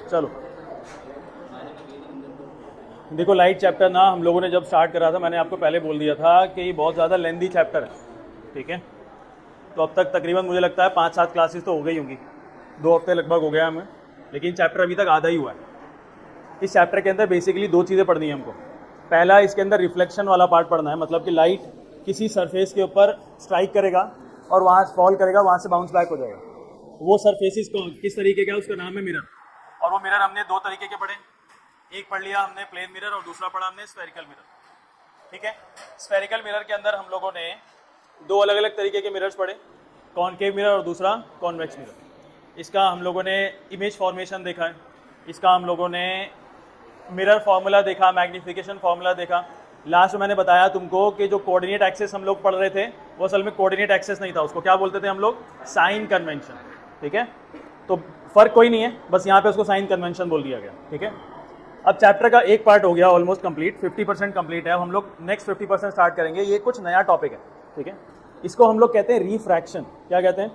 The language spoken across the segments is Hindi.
चलो देखो, लाइट चैप्टर ना हम लोगों ने जब स्टार्ट करा था, मैंने आपको पहले बोल दिया था कि ये बहुत ज़्यादा लेंदी चैप्टर है, ठीक है। तो अब तक तकरीबन मुझे लगता है 5-7 क्लासेस तो हो गई होंगी, 2 हफ्ते लगभग हो गया हमें, लेकिन चैप्टर अभी तक आधा ही हुआ है। इस चैप्टर के अंदर बेसिकली 2 चीज़ें पढ़नी है हमको। पहला, इसके अंदर रिफ्लेक्शन वाला पार्ट पढ़ना है, मतलब कि लाइट किसी सरफेस के ऊपर स्ट्राइक करेगा और वहाँ फॉल करेगा, वहाँ से बाउंस बैक हो जाएगा। वो सरफेसिस को किस तरीके का, उसका नाम है मिरर। और वो मिरर हमने 2 तरीके के पढ़े, एक पढ़ लिया हमने प्लेन मिरर और दूसरा पढ़ा हमने स्फेरिकल मिरर, ठीक है। स्फेरिकल मिरर के अंदर हम लोगों ने 2 अलग अलग तरीके के मिरर्स पढ़े, कॉनकेव मिरर और दूसरा कॉन्वेक्स मिरर। इसका हम लोगों ने इमेज फॉर्मेशन देखा है, इसका हम लोगों ने मिरर फार्मूला देखा, मैग्निफिकेशन फार्मूला देखा। लास्ट में मैंने बताया तुमको कि जो कोऑर्डिनेट एक्सेस हम लोग पढ़ रहे थे वो असल में कोऑर्डिनेट एक्सेस नहीं था, उसको क्या बोलते थे हम लोग, साइन कन्वेंशन, ठीक है। तो फर्क कोई नहीं है, बस यहाँ पे उसको साइन कन्वेंशन बोल दिया गया, ठीक है। अब चैप्टर का एक पार्ट हो गया ऑलमोस्ट कंप्लीट, 50% कंप्लीट है। अब हम लोग नेक्स्ट 50% स्टार्ट करेंगे। ये कुछ नया टॉपिक है, ठीक है। इसको हम लोग कहते हैं रिफ्रैक्शन। क्या कहते हैं?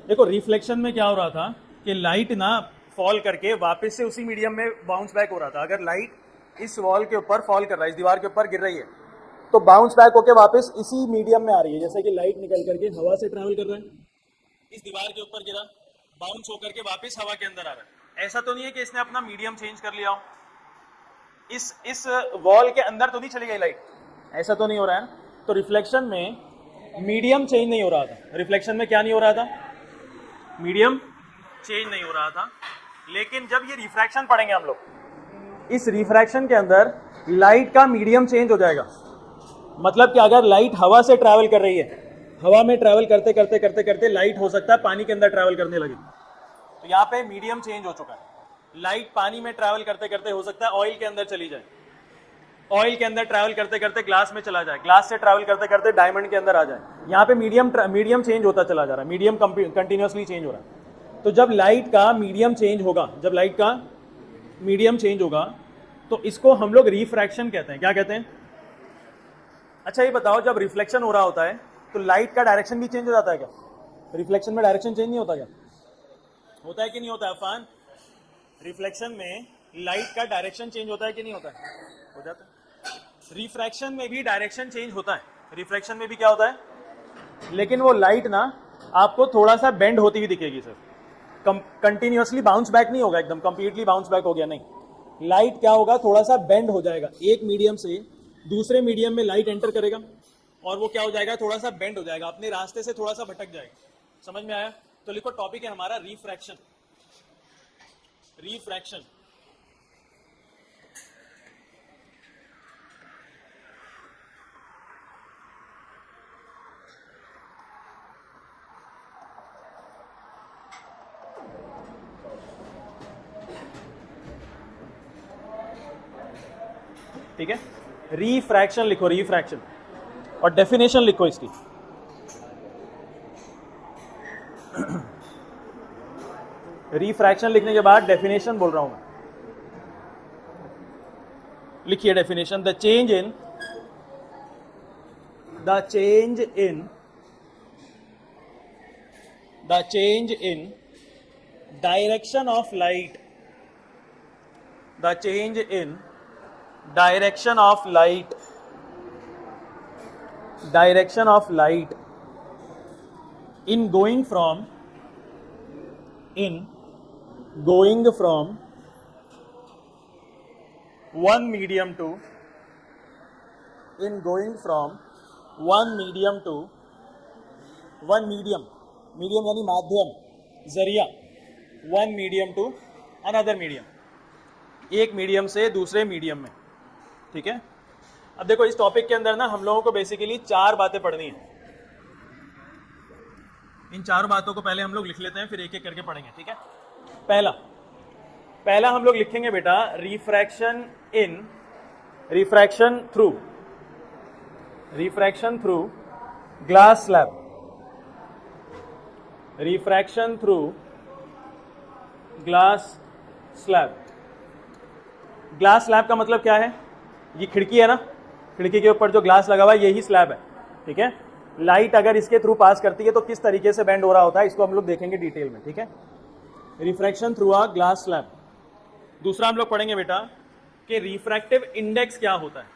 देखो, रिफ्लेक्शन में क्या हो रहा था कि लाइट ना फॉल करके वापस से उसी मीडियम में बाउंस बैक हो रहा था। अगर लाइट इस वॉल के ऊपर फॉल कर रहा है, इस दीवार के ऊपर गिर रही है, तो बाउंस बैक होके वापस इसी मीडियम में आ रही है। जैसे कि लाइट निकल करके हवा से ट्रैवल कर रहा है, इस दीवार के ऊपर गिरा, बाउंस होकर के वापस हवा के अंदर आ रहा है। ऐसा तो नहीं है कि इसने अपना मीडियम चेंज कर लिया हो, इस वॉल के अंदर तो नहीं चली गई लाइट, ऐसा तो नहीं हो रहा है। तो रिफ्लेक्शन में मीडियम चेंज नहीं हो रहा था। रिफ्लेक्शन में क्या नहीं हो रहा था? मीडियम चेंज नहीं हो रहा था। लेकिन जब ये रिफ्रैक्शन पढ़ेंगे हम लोग, इस रिफ्रैक्शन के अंदर लाइट का मीडियम चेंज हो जाएगा। मतलब कि अगर लाइट हवा से ट्रैवल कर रही है, हवा में ट्रैवल करते करते करते करते लाइट हो सकता है पानी के अंदर ट्रैवल करने लगे, तो यहाँ पे मीडियम चेंज हो चुका है। लाइट पानी में ट्रैवल करते करते हो सकता है ऑयल के अंदर चली जाए, ऑयल के अंदर ट्रैवल करते करते ग्लास में चला जाए, ग्लास से ट्रैवल करते करते डायमंड के अंदर आ जाए। यहाँ पे मीडियम चेंज होता चला जा रहा है, मीडियम कंटिन्यूसली चेंज हो रहा है। तो जब लाइट का मीडियम चेंज होगा, जब लाइट का मीडियम चेंज होगा, तो इसको हम लोग रिफ्रैक्शन कहते हैं। क्या कहते हैं? अच्छा ये बताओ, जब रिफ्लेक्शन हो रहा होता है तो लाइट का डायरेक्शन भी चेंज हो जाता है क्या? रिफ्लेक्शन में डायरेक्शन चेंज नहीं होता क्या? होता है कि नहीं होता है अफान? रिफ्लेक्शन में लाइट का डायरेक्शन चेंज होता है कि नहीं होता है? हो जाता है। रिफ्रैक्शन में भी डायरेक्शन चेंज होता है। रिफ्लेक्शन में भी क्या होता है? लेकिन वो लाइट ना आपको थोड़ा सा बेंड होती हुई दिखेगी सर, कंटिन्यूअसली बाउंस बैक नहीं होगा, एकदम कंप्लीटली बाउंस बैक हो गया नहीं। लाइट क्या होगा, थोड़ा सा बेंड हो जाएगा। एक मीडियम से दूसरे मीडियम में लाइट एंटर करेगा और वो क्या हो जाएगा, थोड़ा सा बेंड हो जाएगा, अपने रास्ते से थोड़ा सा भटक जाएगा। समझ में आया? तो लिखो, टॉपिक है हमारा रिफ्रैक्शन। रिफ्रैक्शन ठीक है। रिफ्रैक्शन लिखो, रिफ्रैक्शन, और डेफिनेशन लिखो इसकी। रिफ्रैक्शन लिखने के बाद डेफिनेशन बोल रहा हूं मैं, लिखिए definition. The change in direction of light, the change in direction of light in going from one medium to one medium यानी माध्यम, जरिया, one medium to another medium, एक मीडियम से दूसरे मीडियम में, ठीक है। अब देखो, इस टॉपिक के अंदर ना हम लोगों को बेसिकली 4 बातें पढ़नी है। इन 4 बातों को पहले हम लोग लिख लेते हैं, फिर एक एक करके पढ़ेंगे, ठीक है। पहला हम लोग लिखेंगे बेटा, refraction through glass slab. Refraction through glass slab. Glass slab का मतलब क्या है? ये खिड़की है ना, खिड़की के ऊपर जो ग्लास लगा हुआ है यही स्लैब है, ठीक है। लाइट अगर इसके थ्रू पास करती है तो किस तरीके से बेंड हो रहा होता है, इसको हम लोग देखेंगे डिटेल में, ठीक है। Refraction through a glass slab. दूसरा हम लोग पढ़ेंगे बेटा कि रिफ्रैक्टिव इंडेक्स क्या होता है।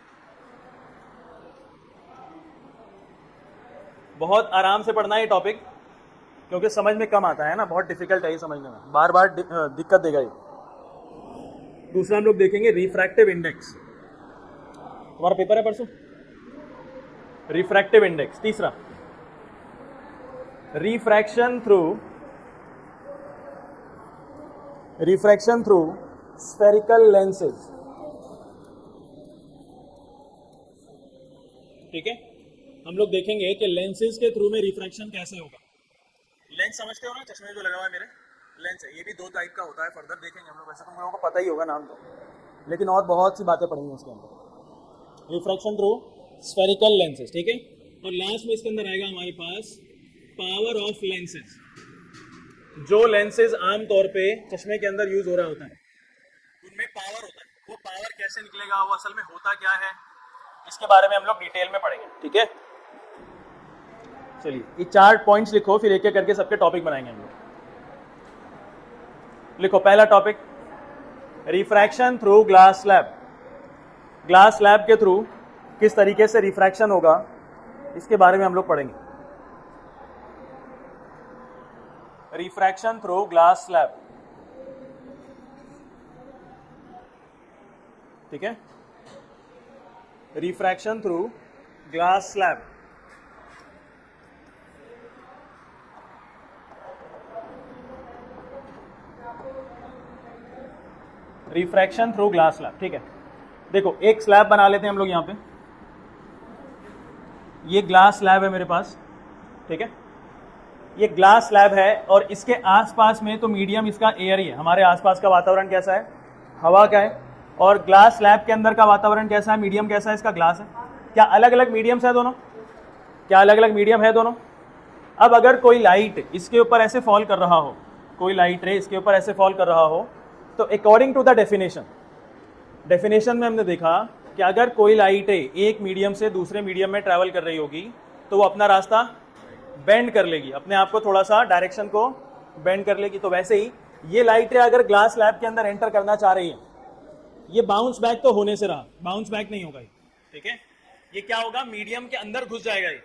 बहुत आराम से पढ़ना है ये टॉपिक, क्योंकि समझ में कम आता है ना, बहुत डिफिकल्ट है ये समझने में, बार बार दिक्कत देगा ये। दूसरा हम लोग देखेंगे रिफ्रैक्टिव इंडेक्स। तुम्हारा पेपर है परसों, रिफ्रैक्टिव इंडेक्स। तीसरा रिफ्रैक्शन थ्रू स्फेरिकल लेंसेज। ठीक है, हम लोग देखेंगे कि लेंसेज के थ्रू में रिफ्रैक्शन कैसे होगा। लेंस समझते हो ना, चश्मे जो लगा हुआ है मेरे, लेंस है। ये भी दो टाइप का होता है, फर्दर देखेंगे हम लोग। वैसे तुम लोगों को पता ही होगा नाम तो, लेकिन और बहुत सी बातें पढ़ेंगे उसके अंदर। रिफ्रैक्शन थ्रू स्फेरिकल लेंसेज, ठीक है। और लास्ट में इसके अंदर आएगा हमारे पास पावर ऑफ लेंसेज। जो लेंसेज आमतौर पे चश्मे के अंदर यूज हो रहा होता है, उनमें पावर होता है। वो पावर कैसे निकलेगा, वो असल में होता क्या है, इसके बारे में हम लोग डिटेल में पढ़ेंगे, ठीक है। चलिए ये 4 पॉइंट्स लिखो, फिर एक एक करके सबके टॉपिक बनाएंगे हम लोग। लिखो पहला topic, refraction through glass slab. Glass slab के थ्रू किस तरीके से रिफ्रैक्शन होगा, इसके बारे में हम लोग पढ़ेंगे। रिफ्रैक्शन थ्रू ग्लास स्लैब, ठीक है। Refraction through glass slab. Refraction through glass slab, ठीक है। देखो एक स्लैब बना लेते हैं हम लोग यहाँ पे। ये ग्लास स्लैब है मेरे पास, ठीक है। ये ग्लास स्लैब है और इसके आसपास में तो मीडियम इसका एयर ही है। हमारे आसपास का वातावरण कैसा है, हवा का है। और ग्लास स्लैब के अंदर का वातावरण कैसा है, मीडियम कैसा है, इसका ग्लास है। क्या अलग अलग मीडियम्स है दोनों? क्या अलग अलग मीडियम है दोनों? अब अगर कोई लाइट इसके ऊपर ऐसे फॉल कर रहा हो, कोई लाइट रे इसके ऊपर ऐसे फॉल कर रहा हो, तो अकॉर्डिंग टू द डेफिनेशन में हमने देखा कि अगर कोई लाइट एक मीडियम से दूसरे मीडियम में ट्रैवल कर रही होगी तो वो अपना रास्ता बेंड कर लेगी, अपने आप को थोड़ा सा डायरेक्शन को बेंड कर लेगी। तो वैसे ही ये लाइट अगर ग्लास स्लैब के अंदर एंटर करना चाह रही है, ये बाउंस बैक तो होने से रहा, बाउंस बैक नहीं होगा, ठीक है। ये क्या होगा, मीडियम के अंदर घुस जाएगा। ये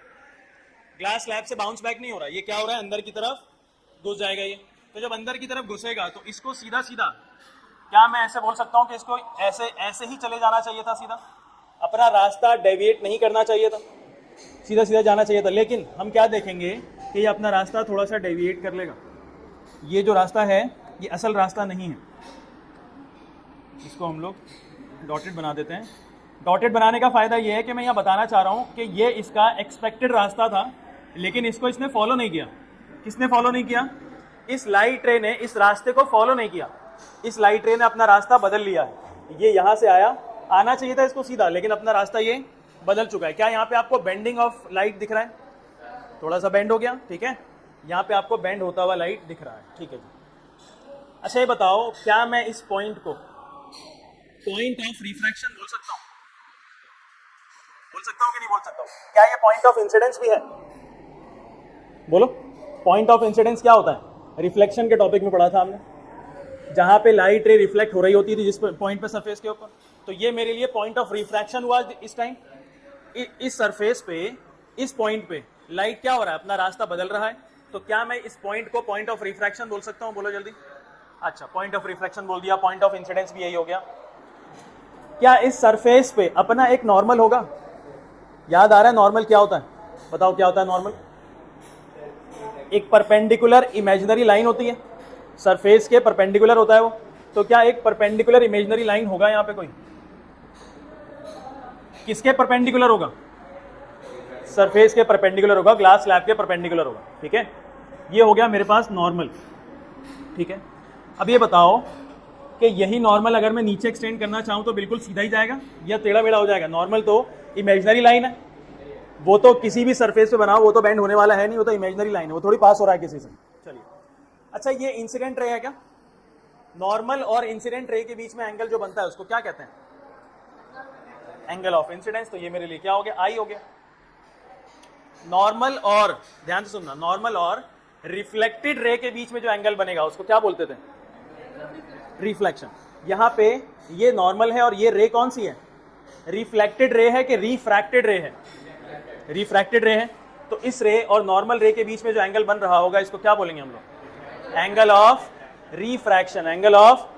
ग्लास स्लैब से बाउंस बैक नहीं हो रहा, ये क्या हो रहा है, अंदर की तरफ घुस जाएगा ये। तो जब अंदर की तरफ घुसेगा तो इसको सीधा सीधा, क्या मैं ऐसे बोल सकता हूं कि इसको ऐसे ही चले जाना चाहिए था, सीधा अपना रास्ता डेविएट नहीं करना चाहिए था, सीधा सीधा जाना चाहिए था। लेकिन हम क्या देखेंगे कि ये अपना रास्ता थोड़ा सा डेविएट कर लेगा। ये जो रास्ता है ये असल रास्ता नहीं है, इसको हम लोग डॉटेड बना देते हैं। डॉटेड बनाने का फायदा ये है कि मैं यहाँ बताना चाह रहा हूँ कि ये इसका एक्सपेक्टेड रास्ता था, लेकिन इसको इसने फॉलो नहीं किया। किसने फॉलो नहीं किया? इस लाइट रे ने इस रास्ते को फॉलो नहीं किया। इस लाइट रे ने अपना रास्ता बदल लिया है। ये यहाँ से आना चाहिए था इसको सीधा, लेकिन अपना रास्ता ये बदल चुका है। क्या यहाँ पे आपको बेंडिंग ऑफ लाइट दिख रहा है? थोड़ा सा बेंड हो गया, ठीक है। यहाँ पे आपको बेंड होता हुआ लाइट दिख रहा है, ठीक है जी। अच्छा ये बताओ, क्या मैं इस पॉइंट को पॉइंट ऑफ रिफ्रैक्शन बोल सकता हूँ? बोल सकता हूँ कि नहीं बोल सकता हूँ? क्या ये पॉइंट ऑफ इंसिडेंस भी है? बोलो, पॉइंट ऑफ इंसिडेंस क्या होता है? रिफ्लेक्शन के टॉपिक में पढ़ा था हमने, जहां पे लाइट रे रिफ्लेक्ट हो रही होती थी जिस पॉइंट पे, सरफेस के ऊपर। तो ये मेरे लिए पॉइंट ऑफ रिफ्रैक्शन हुआ इस टाइम। इस सरफेस पे, इस पॉइंट पे लाइट क्या हो रहा है, अपना रास्ता बदल रहा है। तो क्या मैं इस पॉइंट को पॉइंट ऑफ रिफ्रैक्शन बोल सकता हूं? बोलो जल्दी। अच्छा, पॉइंट ऑफ रिफ्रैक्शन बोल दिया, पॉइंट ऑफ इंसिडेंस भी यही हो गया। क्या इस सरफेस पे अपना एक नॉर्मल होगा? याद आ रहा है नॉर्मल क्या होता है? बताओ क्या होता है नॉर्मल? एक परपेंडिकुलर इमेजिनरी लाइन होती है, सरफेस के परपेंडिकुलर होता है वो। तो क्या एक परपेंडिकुलर इमेजिनरी लाइन होगा यहाँ पे कोई? किसके परपेंडिकुलर होगा? सरफेस के परपेंडिकुलर होगा, ग्लास स्लैब के परपेंडिकुलर होगा, ठीक है। ये हो गया मेरे पास नॉर्मल, ठीक है। अब ये बताओ कि यही नॉर्मल अगर मैं नीचे एक्सटेंड करना चाहूँ तो बिल्कुल सीधा ही जाएगा या टेढ़ा मेढ़ा हो जाएगा? नॉर्मल तो इमेजिनरी लाइन है, वो तो किसी भी सरफेस पे बनाओ वो तो बेंड होने वाला है नहीं, वो तो इमेजिनरी लाइन है, वो थोड़ी पास हो रहा है किसी से। चलिए, अच्छा ये इंसिडेंट रे है क्या? नॉर्मल और इंसिडेंट रे के बीच में एंगल जो बनता है उसको क्या कहते हैं? Angle of incidence. तो ये मेरे लिए क्या हो गया? आई हो गया। नॉर्मल और, ध्यान से सुनना, नॉर्मल और रिफ्लेक्टेड रे के बीच में जो एंगल बनेगा उसको क्या बोलते थे? रिफ्लेक्शन। यहाँ पे ये नॉर्मल है और ये रे कौन सी है? रिफ्लेक्टेड रे है कि रिफ्रैक्टेड रे है? रिफ्रैक्टेड रे है। तो इस रे और नॉर्मल रे के बीच में जो एंगल बन रहा होगा इसको क्या बोलेंगे हम लोग? Angle of refraction. Angle of,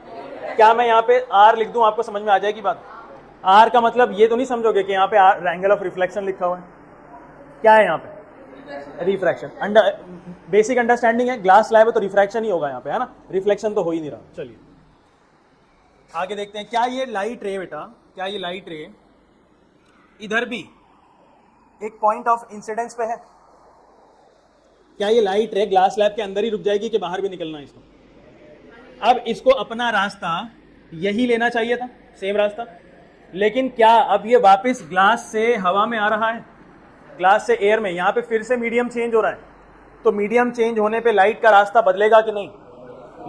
क्या मैं यहाँ पे आर लिख दूं आपको समझ में आ जाएगी बात? आर का मतलब ये तो नहीं समझोगे कि यहाँ पे एंगल ऑफ रिफ्लेक्शन लिखा हुआ है? क्या है यहाँ पे? रिफ्रैक्शन। बेसिक अंडरस्टैंडिंग है, ग्लास स्लैब है तो रिफ्रैक्शन ही होगा यहाँ पे, है ना? रिफ्लेक्शन तो हो ही नहीं रहा। चलिए आगे देखते हैं। क्या ये लाइट रे बेटा, क्या ये लाइट रे इधर भी एक पॉइंट ऑफ इंसिडेंस पे है? क्या ये लाइट रे ग्लास स्लैब के अंदर ही रुक जाएगी कि बाहर भी निकलना है इसको? अब इसको अपना रास्ता यही लेना चाहिए था, सेम रास्ता, लेकिन क्या अब ये वापस ग्लास से हवा में आ रहा है, ग्लास से एयर में? यहाँ पे फिर से मीडियम चेंज हो रहा है, तो मीडियम चेंज होने पे लाइट का रास्ता बदलेगा कि नहीं?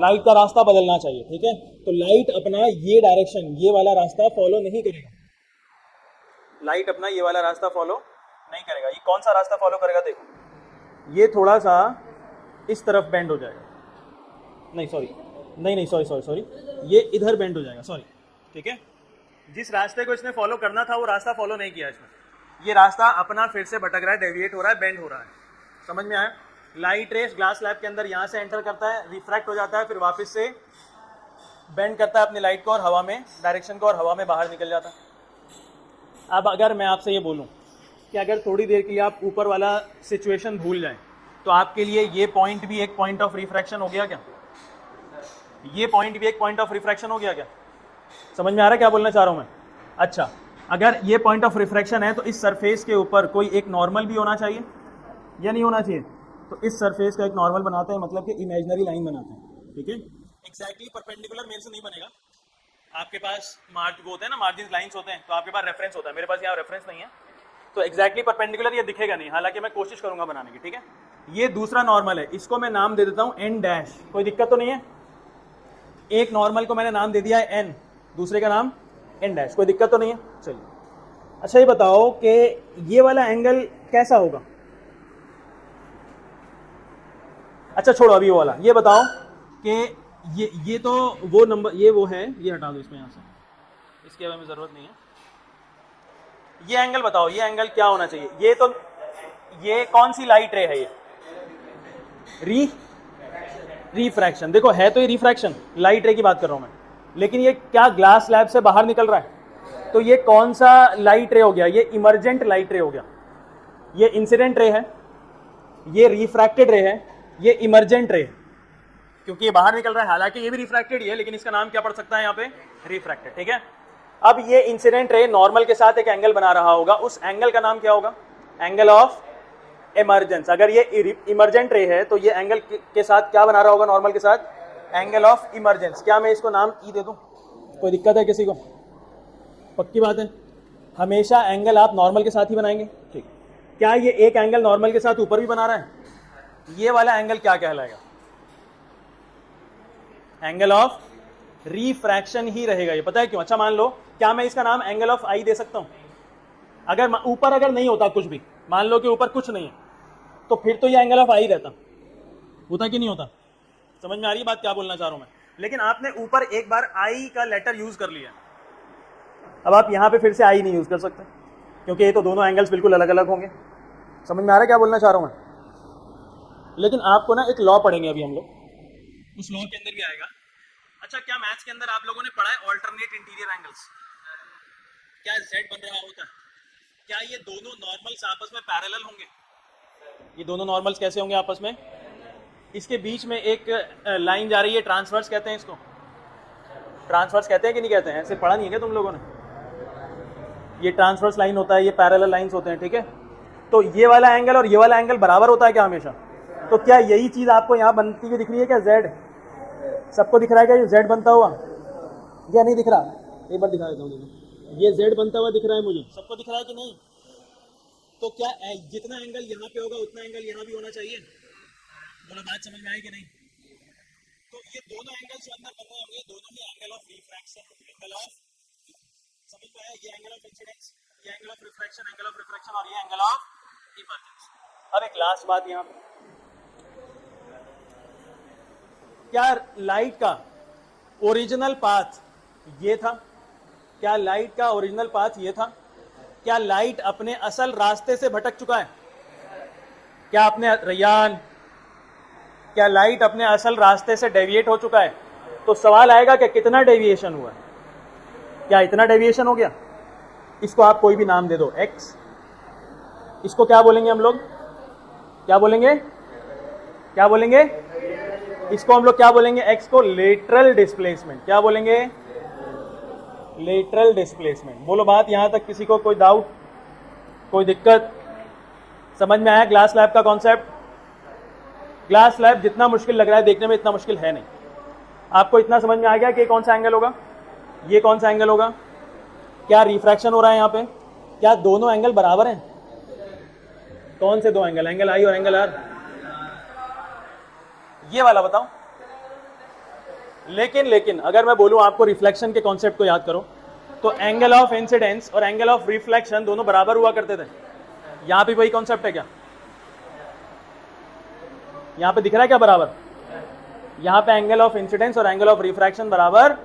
लाइट का रास्ता बदलना चाहिए, ठीक है? तो लाइट अपना ये डायरेक्शन, ये वाला रास्ता फॉलो नहीं करेगा। लाइट अपना ये वाला रास्ता फॉलो नहीं करेगा। ये कौन सा रास्ता फॉलो करेगा? देखो, ये थोड़ा सा इस तरफ बेंड हो जाएगा, नहीं सॉरी, नहीं सॉरी, ये इधर बेंड हो जाएगा, सॉरी, ठीक है? जिस रास्ते को इसने फॉलो करना था वो रास्ता फॉलो नहीं किया इसने। ये रास्ता अपना फिर से भटक रहा है, डेविएट हो रहा है, बेंड हो रहा है। समझ में आया? लाइट रेस ग्लास स्लैब के अंदर यहाँ से एंटर करता है, रिफ्रैक्ट हो जाता है, फिर वापस से बेंड करता है अपनी लाइट को और हवा में डायरेक्शन को, और हवा में बाहर निकल जाता है। अब अगर मैं आपसे ये बोलूँ कि अगर थोड़ी देर के लिए आप ऊपर वाला सिचुएशन भूल जाएं, तो आपके लिए ये पॉइंट भी एक पॉइंट ऑफ रिफ्रैक्शन हो गया क्या? ये पॉइंट भी एक पॉइंट ऑफ रिफ्रैक्शन हो गया क्या? समझ में आ रहा है क्या बोलना चाह रहा हूँ मैं? अच्छा, अगर ये पॉइंट ऑफ रिफ्रैक्शन है तो इस सरफेस के ऊपर कोई एक नॉर्मल भी होना चाहिए या नहीं होना चाहिए? तो इस सरफेस का एक नॉर्मल बनाते हैं, मतलब कि इमेजिनरी लाइन बनाते हैं, ठीक है? एग्जैक्टली परपेंडिकुलर मेरे से नहीं बनेगा। आपके पास मार्जिन होते हैं ना, मार्जिन लाइंस होते हैं, तो आपके पास रेफरेंस होता है, मेरे पास यहाँ रेफरेंस नहीं है, तो एग्जैक्टली परपेंडिकुलर ये दिखेगा नहीं, हालांकि मैं कोशिश करूंगा बनाने की, ठीक है? ये दूसरा नॉर्मल है, इसको मैं नाम दे देता हूँ एन डैश। कोई दिक्कत तो नहीं है? एक नॉर्मल को मैंने नाम दे दिया है एन, दूसरे का नाम एन डैश, कोई दिक्कत तो नहीं है? चलिए, अच्छा ये बताओ कि ये वाला एंगल कैसा होगा? अच्छा छोड़ो अभी वो वाला, ये बताओ कि ये तो वो नंबर, ये वो है, ये हटा दो इसमें, यहाँ से, इसके हमें जरूरत नहीं है। ये एंगल बताओ, ये एंगल क्या होना चाहिए? ये तो, ये कौन सी लाइट रे है? ये रिफ्रैक्शन। देखो है तो ये रिफ्रैक्शन, लाइट रे की बात कर रहा हूं मैं, लेकिन ये क्या ग्लास स्लैब से बाहर निकल रहा है? तो ये कौन सा लाइट रे हो गया? ये इमर्जेंट लाइट रे हो गया। ये इंसिडेंट रे है, ये रिफ्रैक्टेड रे है, ये इमर्जेंट रे है, क्योंकि ये बाहर निकल रहा है। हालांकि ये भी रिफ्रैक्टेड ही है, लेकिन इसका नाम क्या पड़ सकता है यहाँ पे? रिफ्रैक्टेड, ठीक है? अब ये इंसिडेंट रे नॉर्मल के साथ एक एंगल बना रहा होगा, उस एंगल का नाम क्या होगा? Angle of emergence. अगर ये इमर्जेंट रे है तो ये एंगल के साथ क्या बना रहा होगा नॉर्मल के साथ? Angle of emergence. क्या मैं इसको नाम ई दे दूं? कोई दिक्कत है किसी को? पक्की बात है, हमेशा एंगल आप नॉर्मल के साथ ही बनाएंगे, ठीक? क्या ये एक एंगल नॉर्मल के साथ ऊपर भी बना रहा है? ये वाला एंगल क्या कहलाएगा? एंगल ऑफ रिफ्रैक्शन ही रहेगा ये। पता है क्यों? अच्छा मान लो, क्या मैं इसका नाम एंगल ऑफ आई दे सकता हूं? अगर ऊपर अगर नहीं होता कुछ भी, मान लो कि ऊपर कुछ नहीं है, तो फिर तो ये एंगल ऑफ आई रहता, होता कि नहीं होता? समझ में आ रही है बात क्या बोलना चाह रहा हूं मैं? लेकिन आपने ऊपर एक बार आई का लेटर यूज कर लिया, अब आप यहां पे फिर से आई नहीं यूज कर सकते, क्योंकि ये तो दोनों एंगल्स बिल्कुल अलग अलग होंगे। समझ में आ रहा है क्या बोलना चाह रहा हूं मैं? लेकिन आपको ना एक लॉ पढ़ेंगे अभी हम लोग, उस लॉ के अंदर भी आएगा। अच्छा, क्या मैथ्स के अंदर आप लोगों ने पढ़ा है ऑल्टरनेट इंटीरियर एंगल्स? क्या जेड बन रहा होता है, क्या ये दोनों नॉर्मल्स आपस में पैरेलल होंगे? ये दोनों नॉर्मल्स कैसे होंगे आपस में? इसके बीच में एक लाइन जा रही है, ट्रांसवर्स कहते हैं इसको। ट्रांसवर्स कहते हैं कि नहीं कहते हैं? ऐसे पढ़ा नहीं है क्या तुम लोगों ने? ये ट्रांसवर्स लाइन होता है, ये पैरेलल लाइंस होते हैं, ठीक है? तो ये वाला एंगल और ये वाला एंगल बराबर होता है क्या हमेशा? तो क्या यही चीज आपको यहाँ बनती हुई दिख रही है क्या? जेड सबको दिख रहा है क्या? ये जेड बनता हुआ या नहीं दिख रहा? एक बार दिखा देता हूँ, ये जेड बनता हुआ दिख रहा है मुझे, सबको दिख रहा है कि नहीं? तो क्या जितना एंगल यहाँ पे होगा उतना एंगल यहाँ भी होना चाहिए? बोलो बात समझ में आई कि नहीं? तो ये दोनों एंगल्स जो अंदर बन रहे होंगे, दोनों ही angle of refraction, angle of, समझ में आया? ये एंगल ऑफ इंसिडेंस, ये angle of refraction, angle of refraction, और ये एंगल ऑफ इमर्जेंस। अब एक लास्ट बात यहाँ पे, क्या लाइट का ओरिजिनल पाथ ये था? क्या लाइट का ओरिजिनल पाथ ये था? क्या लाइट अपने असल रास्ते से भटक चुका है? क्या अपने रैयान, क्या लाइट अपने असल रास्ते से डेविएट हो चुका है? तो सवाल आएगा कि कितना डेविएशन हुआ? क्या इतना डेविएशन हो गया? इसको आप कोई भी नाम दे दो, एक्स। इसको क्या बोलेंगे हम लोग? क्या बोलेंगे? क्या बोलेंगे? इसको हम लोग क्या बोलेंगे? एक्स को लेटरल डिस्प्लेसमेंट। क्या बोलेंगे? Lateral displacement. बोलो बात यहां तक किसी को कोई डाउट, कोई दिक्कत? समझ में आया ग्लास स्लैब का कॉन्सेप्ट? ग्लास स्लैब जितना मुश्किल लग रहा है देखने में, इतना मुश्किल है नहीं। आपको इतना समझ में आ गया कि कौन सा एंगल होगा, ये कौन सा एंगल होगा, क्या रिफ्रैक्शन हो रहा है यहाँ पे, क्या दोनों एंगल बराबर हैं? कौन से दो एंगल? एंगल आई और एंगल आर। ये वाला बताओ। लेकिन अगर मैं बोलूं आपको रिफ्लेक्शन के कॉन्सेप्ट को याद करो, तो एंगल ऑफ इंसिडेंस और एंगल ऑफ रिफ्लेक्शन दोनों बराबर हुआ करते थे। यहां पे वही कॉन्सेप्ट है क्या? यहां पे दिख रहा है क्या बराबर? यहां पे एंगल ऑफ इंसिडेंस और एंगल ऑफ रिफ्रैक्शन बराबर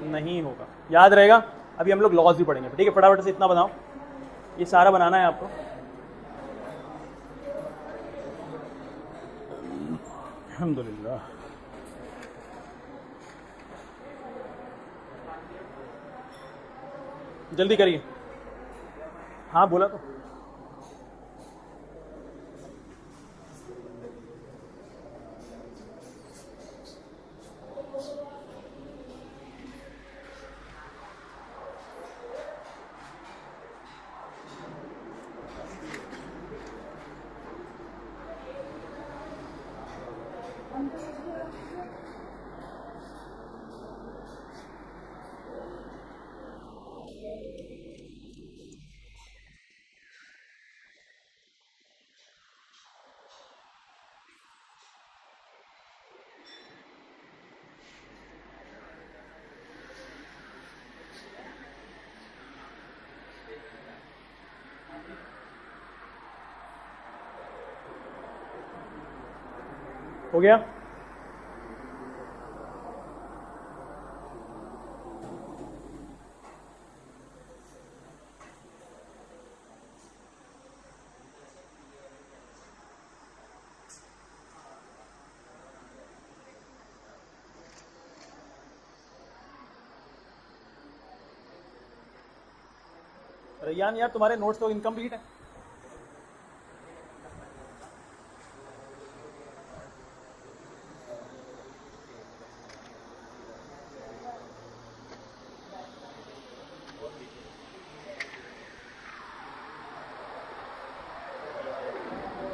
नहीं होगा। याद रहेगा? अभी हम लोग लॉज भी पढ़ेंगे। ठीक है, फटाफट से इतना बनाओ, ये सारा बनाना है आपको। अल्हम्दुलिल्लाह। जल्दी करिए। हाँ बोला तो। हो गया? रैयान यार तुम्हारे नोट्स तो इनकम्प्लीट है।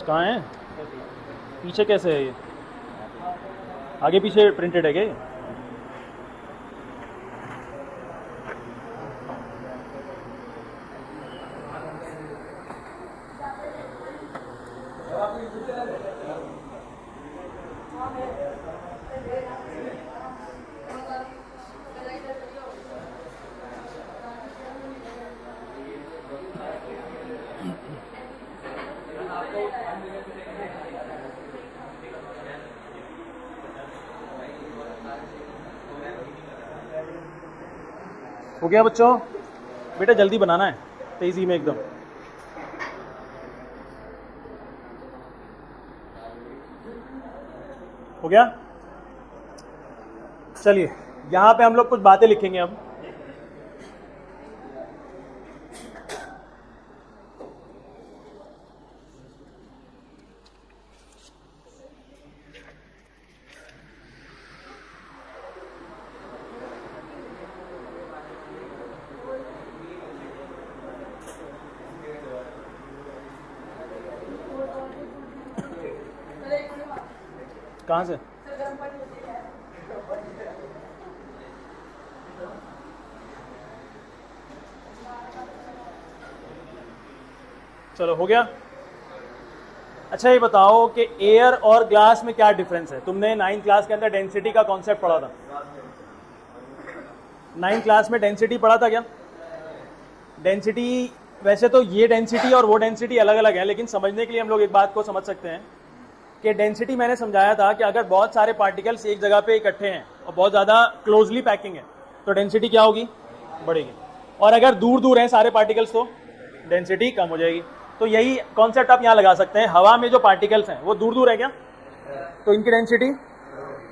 कहाँ है? पीछे कैसे है ये? आगे पीछे प्रिंटेड है क्या ये? हो गया बच्चों? बेटा जल्दी बनाना है, तेजी में एकदम। हो गया? चलिए यहां पे हम लोग कुछ बातें लिखेंगे अब। कहाँ से? चलो हो गया। अच्छा ये बताओ कि एयर और ग्लास में क्या डिफरेंस है? तुमने 9th क्लास के अंदर डेंसिटी का कॉन्सेप्ट पढ़ा था। 9th क्लास में डेंसिटी पढ़ा था क्या? डेंसिटी, वैसे तो ये डेंसिटी और वो डेंसिटी अलग अलग है, लेकिन समझने के लिए हम लोग एक बात को समझ सकते हैं कि डेंसिटी मैंने समझाया था कि अगर बहुत सारे पार्टिकल्स एक जगह पे इकट्ठे हैं और बहुत ज़्यादा क्लोजली पैकिंग है तो डेंसिटी क्या होगी, बढ़ेगी। और अगर दूर दूर हैं सारे पार्टिकल्स तो डेंसिटी कम हो जाएगी। तो यही कॉन्सेप्ट आप यहाँ लगा सकते हैं। हवा में जो पार्टिकल्स हैं वो दूर दूर है क्या, तो इनकी डेंसिटी,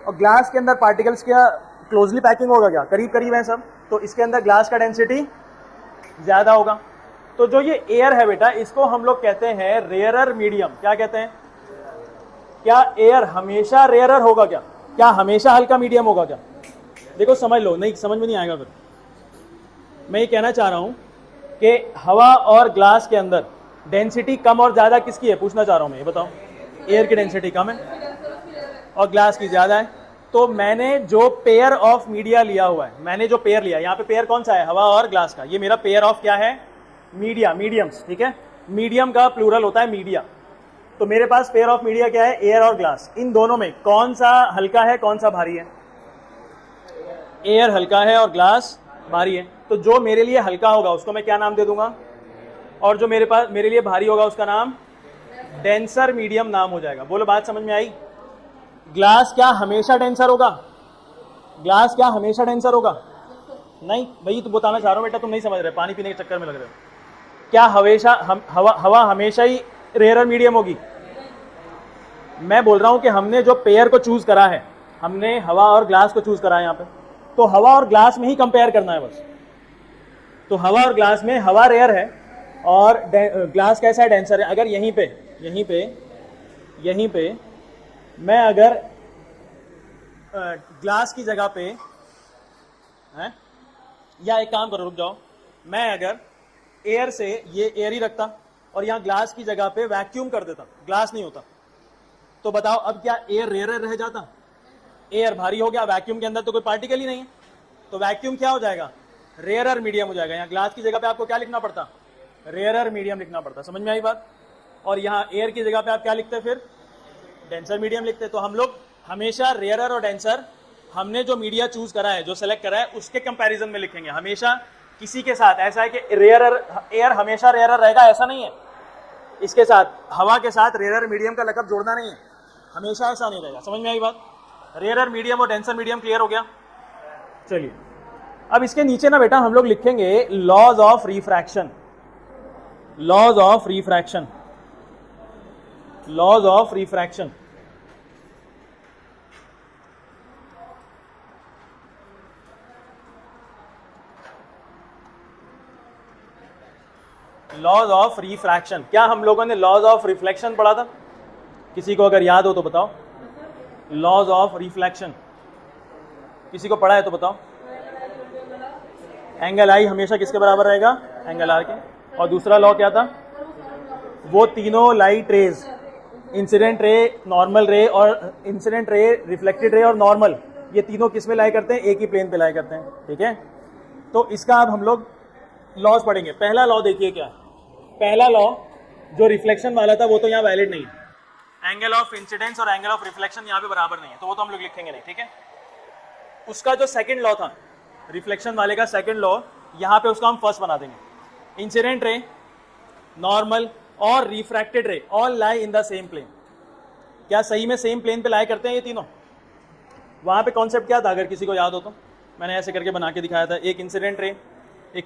और ग्लास के अंदर पार्टिकल्स क्या क्लोजली पैकिंग होगा क्या, करीब करीब है सब, तो इसके अंदर ग्लास का डेंसिटी ज़्यादा होगा। तो जो ये एयर है बेटा, इसको हम लोग कहते हैं रेयरर मीडियम। क्या कहते हैं, क्या एयर हमेशा रेयरर होगा क्या, क्या हमेशा हल्का मीडियम होगा क्या? देखो समझ लो, नहीं समझ में नहीं आएगा फिर। मैं ये कहना चाह रहा हूं कि हवा और ग्लास के अंदर डेंसिटी कम और ज़्यादा किसकी है, पूछना चाह रहा हूं मैं, ये बताओ। एयर की डेंसिटी कम है और ग्लास की ज़्यादा है। तो मैंने जो पेयर ऑफ मीडिया लिया हुआ है, मैंने जो पेयर लिया, यहाँ पे पेयर कौन सा है, हवा और ग्लास का, ये मेरा पेयर ऑफ क्या है, मीडिया, मीडियम्स, ठीक है। मीडियम का प्लूरल होता है मीडिया। तो मेरे पास पेयर ऑफ मीडिया क्या है, एयर और ग्लास। इन दोनों में कौन सा हल्का है, कौन सा भारी है? एयर हल्का है और ग्लास भारी है। तो जो मेरे लिए हल्का होगा उसको मैं क्या नाम दे दूंगा, और जो मेरे लिए भारी होगा उसका नाम डेंसर मीडियम नाम हो जाएगा। बोलो बात समझ में आई? ग्लास क्या हमेशा डेंसर होगा, ग्लास क्या हमेशा डेंसर होगा? नहीं भाई, तो बताना चाह रहा हूं बेटा, तुम नहीं समझ रहे, पानी पीने के चक्कर में लग रहे हो। क्या हवा हमेशा ही रेयरर मीडियम होगी? मैं बोल रहा हूं कि हमने जो पेयर को चूज करा है, हमने हवा और ग्लास को चूज करा है यहाँ पे, तो हवा और ग्लास में ही कंपेयर करना है बस। तो हवा और ग्लास में हवा रेयर है और ग्लास कैसा है, डेंसर है। अगर यहीं पे मैं अगर ग्लास की जगह पे है, या एक काम करो, रुक जाओ, मैं अगर एयर से ये एयर ही रखता और यहाँ ग्लास की जगह पे वैक्यूम कर देता, ग्लास नहीं होता, तो बताओ अब क्या एयर रेयर रह जाता? एयर भारी हो गया, वैक्यूम के अंदर तो कोई पार्टिकल ही नहीं है, तो वैक्यूम क्या हो जाएगा, रेयरर मीडियम हो जाएगा। यहाँ ग्लास की जगह पे आपको क्या लिखना पड़ता, रेयरर मीडियम लिखना पड़ता। समझ में आई बात? और यहाँ एयर की जगह पे आप क्या लिखते, फिर डेंसर मीडियम लिखते। तो हम लोग हमेशा रेयरर और डेंसर, हमने जो मीडिया चूज करा है, जो सेलेक्ट करा है, उसके कंपैरिजन में लिखेंगे हमेशा। किसी के साथ ऐसा है कि रेयरर एयर हमेशा रेयरर रहेगा, ऐसा नहीं है। इसके साथ हवा के साथ रेयरर मीडियम का लकब जोड़ना नहीं है, हमेशा ऐसा नहीं रहेगा। समझ में आई बात? रेयरर मीडियम और डेंसर मीडियम क्लियर हो गया? चलिए अब इसके नीचे ना बेटा हम लोग लिखेंगे laws of refraction, laws of refraction, laws of refraction. Laws of refraction, क्या हम लोगों ने लॉज ऑफ रिफ्लेक्शन पढ़ा था? किसी को अगर याद हो तो बताओ। लॉज ऑफ रिफ्लेक्शन किसी को पढ़ा है तो बताओ। एंगल आई हमेशा किसके बराबर रहेगा, एंगल आर के। और दूसरा लॉ क्या था, वो तीनों light rays, incident ray, normal रे, और इंसिडेंट रे, रिफ्लेक्टेड रे और नॉर्मल, ये तीनों किस में लाई करते हैं, एक ही प्लेन पे लाई करते हैं, ठीक है। तो इसका अब हम लोग लॉज पढ़ेंगे। पहला लॉ देखिए क्या है, पहला लॉ जो रिफ्लेक्शन वाला था वो तो यहाँ वैलिड नहीं है। एंगल ऑफ इंसिडेंस और एंगल ऑफ रिफ्लेक्शन यहाँ पे बराबर नहीं है, तो वो तो हम लोग लिखेंगे नहीं, ठीक है। उसका जो सेकंड लॉ था रिफ्लेक्शन वाले का, सेकंड लॉ, यहाँ पे उसको हम फर्स्ट बना देंगे। इंसिडेंट रे, नॉर्मल और refracted ray all lie in the same plane. क्या सही में सेम प्लेन पे लाई करते हैं ये तीनों? वहाँ पे कॉन्सेप्ट क्या था, अगर किसी को याद हो तो? मैंने ऐसे करके बना के दिखाया था, एक इंसिडेंट रे, एक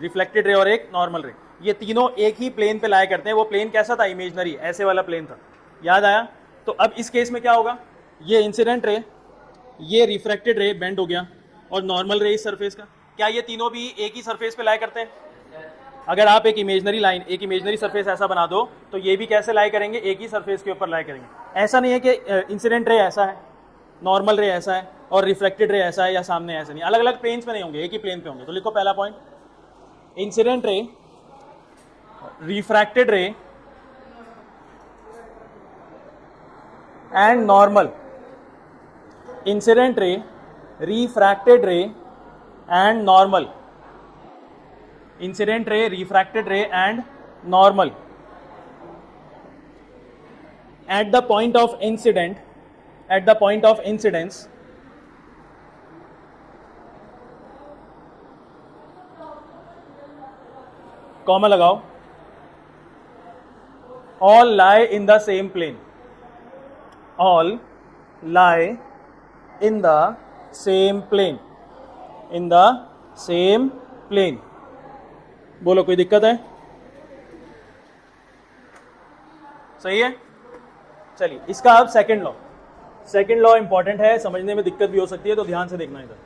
रिफ्लेक्टेड रे और एक नॉर्मल रे, ये तीनों एक ही प्लेन पे लाया करते हैं। वो प्लेन कैसा था, इमेजनरी, ऐसे वाला प्लेन था, याद आया? तो अब इस केस में क्या होगा, ये इंसिडेंट रे, ये रिफ्रैक्टेड रे बेंड हो गया, और नॉर्मल रे इस सरफेस का, क्या ये तीनों भी एक ही सरफेस पे लाया करते हैं? अगर आप एक इमेजनरी लाइन, एक इमेजनरी सरफेस ऐसा बना दो, तो ये भी कैसे लाई करेंगे, एक ही सरफेस के ऊपर लाई करेंगे। ऐसा नहीं है कि इंसिडेंट रे ऐसा है, नॉर्मल रे ऐसा है और रिफ्लेक्टेड रे ऐसा है, या सामने ऐसा नहीं, अलग अलग प्लेन्स में नहीं होंगे, एक ही प्लेन पे होंगे। तो लिखो पहला पॉइंट, इंसिडेंट रे, रिफ्रैक्टेड रे and normal, incident ray, refracted रे and normal, incident ray, refracted रे and normal at the point of incident, at the point of incidence, comma लगाओ, all lie in the same plane, all lie in the same plane, in the same plane. बोलो कोई दिक्कत है? सही है। चलिए इसका अब second law, second law important है, समझने में दिक्कत भी हो सकती है, तो ध्यान से देखना इधर।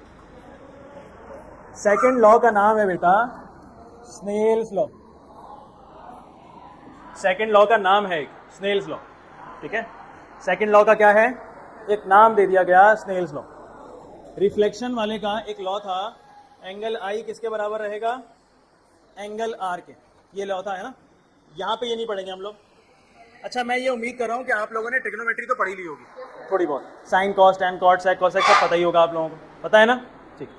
सेकंड लॉ का नाम है बेटा स्नेल्स लॉ। सेकंड लॉ का नाम है स्नेल्स लॉ, ठीक है। सेकंड लॉ का क्या है, एक नाम दे दिया गया स्नेल्स लॉ। रिफ्लेक्शन वाले का एक लॉ था, एंगल आई किसके बराबर रहेगा, एंगल आर के, ये लॉ था है ना। यहाँ पे ये नहीं पढ़ेंगे हम लोग। अच्छा मैं ये उम्मीद कर रहा हूँ कि आप लोगों ने ट्रिग्नोमेट्री तो पढ़ी ली होगी थोड़ी बहुत, sine cos tan cot sec cosec सब पता ही होगा आप लोगों को, पता है ना। ठीक,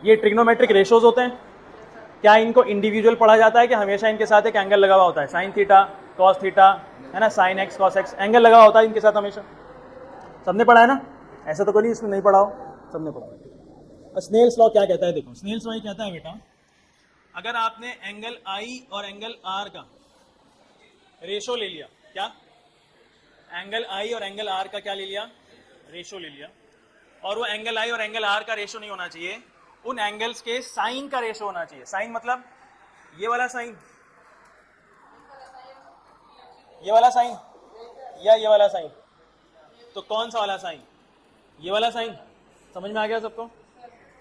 ये ट्रिग्नोमेट्रिक रेशोज होते हैं, क्या इनको इंडिविजुअल पढ़ा जाता है कि हमेशा इनके साथ एक एंगल लगा हुआ होता है, साइन थीटा कॉस थीटा है ना, sine x cos x, angle लगा होता है इनके साथ हमेशा। सबने पढ़ा है ना, ऐसा तो कोई नहीं इसमें नहीं पढ़ा हो, सबने पढ़ा। स्नेल्स लॉ क्या कहता है, देखो स्नेल्स लॉ कहता है बेटा, अगर आपने एंगल आई और एंगल आर का रेशो ले लिया, क्या एंगल आई और एंगल आर का क्या ले लिया, रेशो ले लिया, और वो एंगल आई और एंगल आर का रेशो नहीं होना चाहिए, उन एंगल्स के साइन का रेशो होना चाहिए। साइन मतलब ये वाला साइन, ये वाला साइन या ये वाला साइन, तो कौन सा वाला साइन, ये वाला साइन। समझ में आ गया सबको।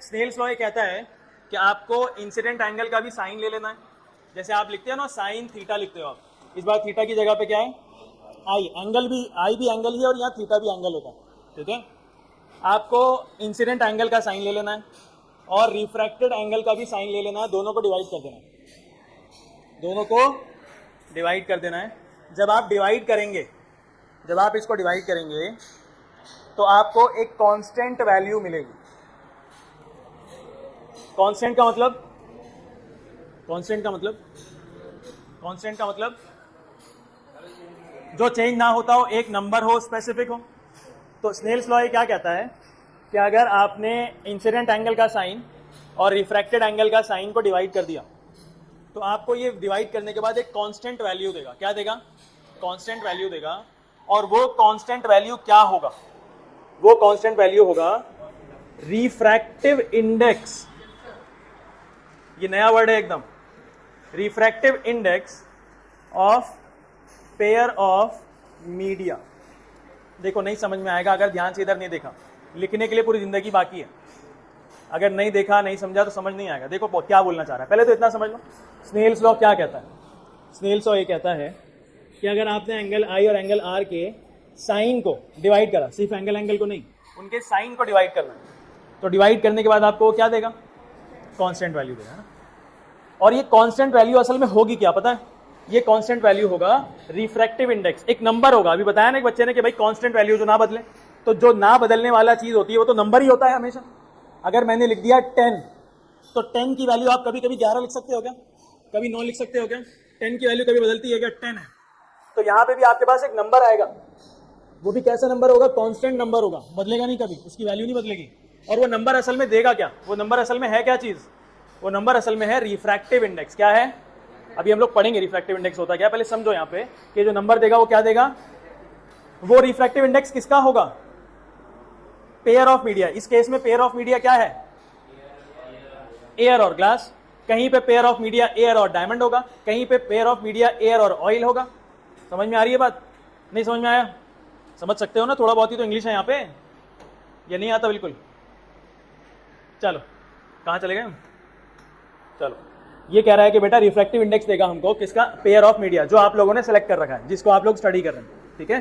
स्नेल्स लॉ ये कहता है कि आपको इंसिडेंट एंगल का भी साइन ले लेना है। जैसे आप लिखते हो ना साइन थीटा लिखते हो आप, इस बार थीटा की जगह पे क्या है आई, एंगल भी आई भी एंगल ही है और यहाँ थीटा भी एंगल होता है, ठीक है। आपको इंसिडेंट एंगल का साइन ले लेना है और रिफ्रैक्टेड एंगल का भी साइन ले लेना है, दोनों को डिवाइड कर देना है, दोनों को डिवाइड कर देना है। जब आप डिवाइड करेंगे, जब आप इसको डिवाइड करेंगे तो आपको एक कांस्टेंट वैल्यू मिलेगी। कांस्टेंट का मतलब, कांस्टेंट का मतलब, कांस्टेंट का मतलब जो चेंज ना होता हो, एक नंबर हो, स्पेसिफिक हो। तो स्नेल्स लॉ क्या कहता है कि अगर आपने इंसिडेंट एंगल का साइन और रिफ्रैक्टेड एंगल का साइन को डिवाइड कर दिया तो आपको ये डिवाइड करने के बाद एक कांस्टेंट वैल्यू देगा। क्या देगा, कांस्टेंट वैल्यू देगा। और वो कांस्टेंट वैल्यू क्या होगा, वो कांस्टेंट वैल्यू होगा रिफ्रैक्टिव इंडेक्स। ये नया वर्ड है एकदम, refractive index of pair of media. देखो नहीं समझ में आएगा अगर ध्यान से इधर नहीं देखा, लिखने के लिए पूरी जिंदगी बाकी है, अगर नहीं देखा नहीं समझा तो समझ नहीं आएगा। देखो क्या बोलना चाह रहा है, पहले तो इतना समझ लो। स्नेल्स लॉ क्या कहता है, स्नेल्स लॉ ये कहता है कि अगर आपने एंगल आई और एंगल आर के साइन को डिवाइड करा, सिर्फ एंगल एंगल को नहीं, उनके साइन को डिवाइड करना है, तो डिवाइड करने के बाद आपको क्या देगा, कांस्टेंट वैल्यू देगा ना। और ये कांस्टेंट वैल्यू असल में होगी क्या पता है, ये कांस्टेंट वैल्यू होगा रिफ्रैक्टिव इंडेक्स, एक नंबर होगा। अभी बताया ना एक बच्चे ने कि भाई कांस्टेंट वैल्यू जो ना बदले, तो जो ना बदलने वाला चीज होती है वो तो नंबर ही होता है हमेशा। अगर मैंने लिख दिया 10, तो 10 की वैल्यू आप कभी कभी 11 लिख सकते हो क्या, कभी 9 लिख सकते हो क्या, 10 की वैल्यू कभी बदलती है क्या, 10 है। तो यहाँ पे भी आपके पास एक नंबर आएगा, वो भी कैसा नंबर होगा, कांस्टेंट नंबर होगा, बदलेगा नहीं कभी, उसकी वैल्यू नहीं बदलेगी। और वो नंबर असल में देगा क्या, वो नंबर असल में है क्या चीज, वो नंबर असल में है रिफ्रैक्टिव इंडेक्स। क्या है, अभी हम लोग पढ़ेंगे रिफ्रैक्टिव इंडेक्स होता क्या, पहले समझो यहाँ पे कि जो नंबर देगा वो क्या देगा, वो रिफ्रैक्टिव इंडेक्स किसका होगा, पेयर ऑफ मीडिया। इस केस में पेयर ऑफ मीडिया क्या है, एयर और ग्लास। कहीं पे पेयर ऑफ मीडिया एयर और डायमंड होगा, कहीं पे पेयर ऑफ मीडिया एयर और ऑयल होगा। समझ में आ रही है बात, नहीं समझ में आया, समझ सकते हो ना, थोड़ा बहुत ही तो इंग्लिश है यहाँ पे, ये नहीं आता बिल्कुल। चलो कहाँ चले गए, चलो ये कह रहा है कि बेटा रिफ्रैक्टिव इंडेक्स देगा हमको किसका, पेयर ऑफ मीडिया, जो आप लोगों ने सेलेक्ट कर रखा है, जिसको आप लोग स्टडी कर रहे हैं, ठीक है।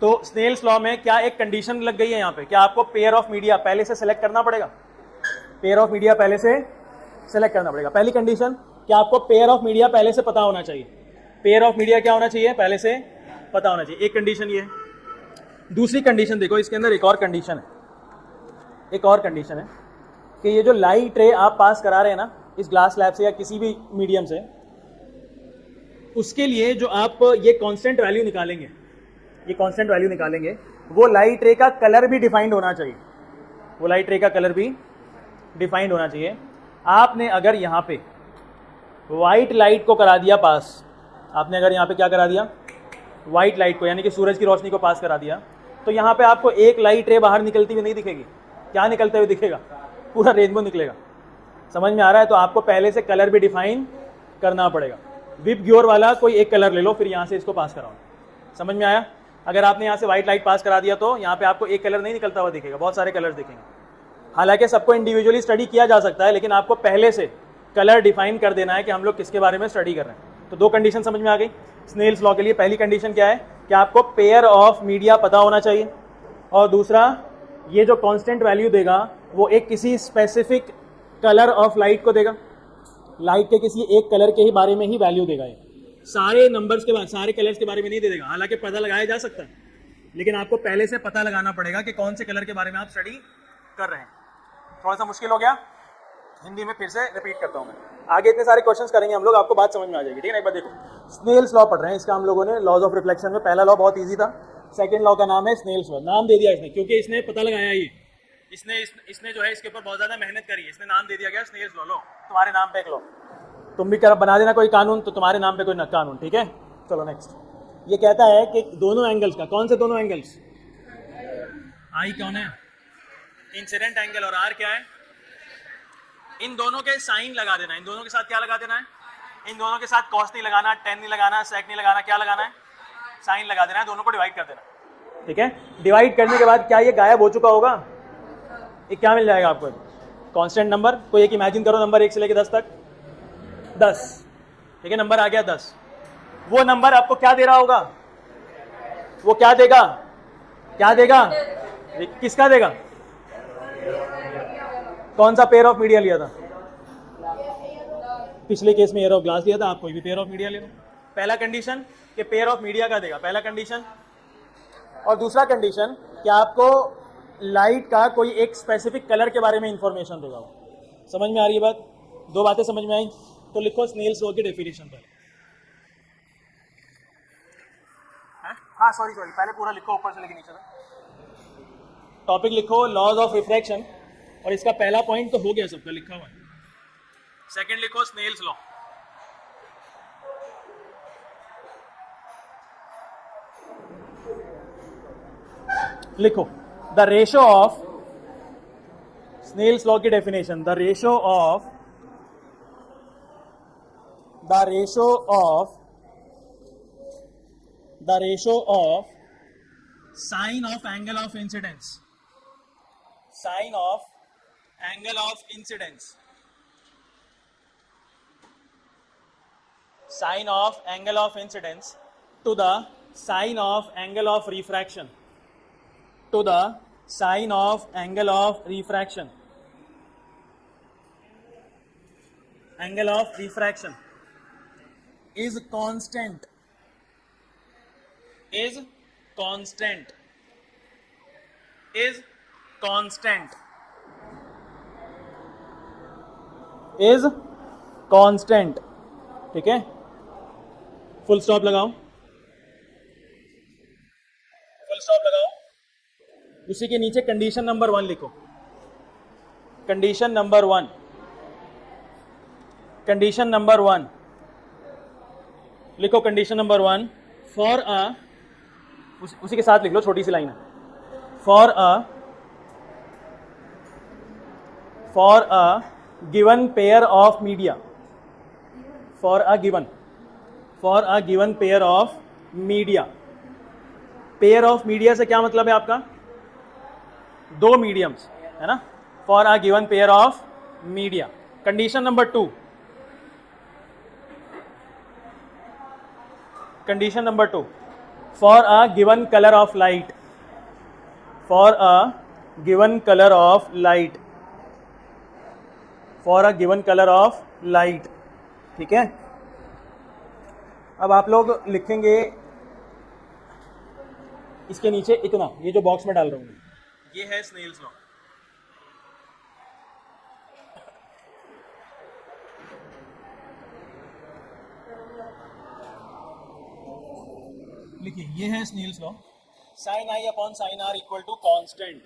तो स्नेल्स लॉ में क्या एक कंडीशन लग गई है यहाँ पे, क्या आपको पेयर ऑफ मीडिया पहले से सेलेक्ट करना पड़ेगा, पेयर ऑफ मीडिया पहले से सेलेक्ट करना पड़ेगा। पहली कंडीशन कि आपको पेयर ऑफ मीडिया पहले से पता होना चाहिए, पेयर ऑफ मीडिया क्या होना चाहिए, पहले से पता होना चाहिए, एक कंडीशन ये है। दूसरी कंडीशन देखो, इसके अंदर एक और कंडीशन है, एक और कंडीशन है कि ये जो लाइट रे आप पास करा रहे हैं ना इस ग्लास स्लैब से या किसी भी मीडियम से, उसके लिए जो आप ये कांस्टेंट वैल्यू निकालेंगे, ये कांस्टेंट वैल्यू निकालेंगे, वो लाइट रे का कलर भी डिफाइंड होना चाहिए, वो लाइट रे का कलर भी डिफाइंड होना चाहिए। आपने अगर यहाँ पे व्हाइट लाइट को करा दिया पास, आपने अगर यहाँ पे क्या करा दिया, वाइट लाइट को, यानी कि सूरज की रोशनी को पास करा दिया, तो यहाँ पे आपको एक लाइट रे बाहर निकलती हुई नहीं दिखेगी। क्या निकलते हुए दिखेगा? पूरा रेनबो निकलेगा। समझ में आ रहा है? तो आपको पहले से कलर भी डिफाइन करना पड़ेगा। विप ग्योर वाला कोई एक कलर ले लो, फिर यहाँ से इसको पास कराओ। समझ में आया? अगर आपने यहाँ से व्हाइट लाइट पास करा दिया तो यहाँ पे आपको एक कलर नहीं निकलता हुआ दिखेगा, बहुत सारे कलर्स दिखेंगे। हालांकि सबको इंडिविजुअली स्टडी किया जा सकता है, लेकिन आपको पहले से कलर डिफाइन कर देना है कि हम लोग किसके बारे में स्टडी कर रहे हैं। तो दो कंडीशन समझ में आ गई स्नेल्स लॉ के लिए। पहली कंडीशन क्या है कि आपको पेयर ऑफ मीडिया पता होना चाहिए, और दूसरा ये जो कांस्टेंट वैल्यू देगा वो एक किसी स्पेसिफिक कलर ऑफ लाइट को देगा। लाइट के किसी एक कलर के ही बारे में ही वैल्यू देगा। ये सारे नंबर्स के बाद सारे कलर्स के बारे में नहीं दे देगा। हालांकि पता लगाया जा सकता है, लेकिन आपको पहले से पता लगाना पड़ेगा कि कौन से कलर के बारे में आप स्टडी कर रहे हैं। थोड़ा सा मुश्किल हो गया, हिंदी में फिर से रिपीट करता हूँ मैं। आगे इतने सारे क्वेश्चंस करेंगे हम लोग, आपको बात समझ में आ जाएगी। ठीक है, एक बार देखो, स्नेल्स लॉ पढ़ रहे हैं। इसका हम लोगों ने लॉज ऑफ रिफ्लेक्शन में पहला लॉ बहुत ईजी था, सेकंड लॉ का नाम है स्नेल्स लॉ। नाम दे दिया इसने क्योंकि इसने पता लगाया, ये इसने जो है इसके ऊपर बहुत ज्यादा मेहनत करी है, इसने नाम दे दिया गया स्नेल्स लॉ। लो तुम्हारे नाम पे एक लॉ, तुम भी कर बना देना कोई कानून, तो तुम्हारे नाम पे कोई कानून। ठीक है, चलो नेक्स्ट। ये कहता है कि दोनों एंगल्स का, कौन से दोनों एंगल्स? आई कौन है? इंसिडेंट एंगल, और आर क्या है? इन दोनों के साइन लगा देना। इन दोनों के साथ क्या लगा देना है? इन दोनों के साथ कॉस नहीं लगाना, टेन नहीं लगाना, सेक नहीं लगाना, क्या लगाना है? साइन लगा देना है। दोनों को डिवाइड कर देना। ठीक है, डिवाइड करने के बाद क्या ये गायब हो चुका होगा? ये क्या मिल जाएगा आपको? Constant number. कोई एक इमेजिन करो, नंबर 1 से लेकर 10 तक। 10, ठीक है, नंबर आ गया 10। वो नंबर आपको क्या दे रहा होगा? वो क्या देगा? क्या देगा? किसका देगा? कौन सा पेयर ऑफ मीडिया लिया था? पिछले केस में एयर ऑफ ग्लास लिया था, आप कोई भी पेयर ऑफ मीडिया ले लो। पहला कंडीशन कि पेयर ऑफ मीडिया का देगा, पहला कंडीशन। और दूसरा कंडीशन कि आपको लाइट का कोई एक स्पेसिफिक कलर के बारे में इंफॉर्मेशन देगा। समझ में आ रही है बात? दो बातें समझ में आई? तो लिखो स्नेल्स लॉ की डेफिनेशन पहले। हाँ सॉरी पहले पूरा लिखो, ऊपर से लेके नीचे तक। टॉपिक लिखो लॉज ऑफ रिफ्रैक्शन, और इसका पहला पॉइंट तो हो गया, सबका लिखा हुआ है। सेकंड लिखो स्नेल्स लॉ। लिखो the ratio of, Snell's law की definition, the ratio of sine of angle of incidence, sine of angle of incidence, sine of angle of incidence to the sine of angle of refraction, to the sine of angle of refraction, angle of refraction is constant, is constant, is constant, is constant। ठीक है, फुल स्टॉप लगाओ, फुल स्टॉप लगाओ। उसी के नीचे कंडीशन नंबर 1 लिखो। कंडीशन नंबर 1, कंडीशन नंबर 1 लिखो। कंडीशन नंबर 1 फॉर अ, उसी के साथ लिख लो, छोटी सी लाइन है। For a given pair of media, for a given pair of media. Pair of media से क्या मतलब है आपका? दो मीडियम्स, है ना? For a given pair of media. Condition number 2, condition number 2 for a given colour of light, for a given colour of light, for a given colour of light. ठीक है, अब आप लोग लिखेंगे इसके नीचे इतना, ये जो बॉक्स में डाल रहा हूं ये है स्नेल्स लॉ। लिखिए, ये है Snell's law. Sine i upon sine r equal to constant,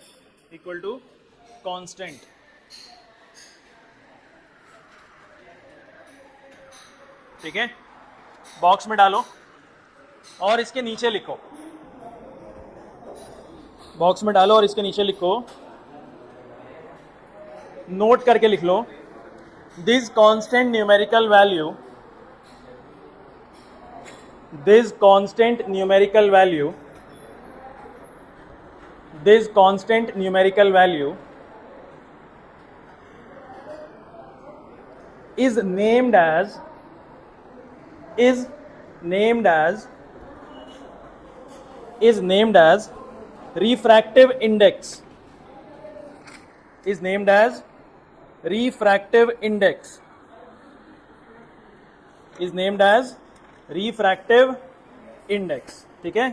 equal to constant. ठीक है, बॉक्स में डालो और इसके नीचे लिखो, बॉक्स में डालो और इसके नीचे लिखो, नोट करके लिख लो, this constant numerical value, this constant numerical value, this constant numerical value is named as refractive index, is named as refractive index, is named as refractive index। ठीक है,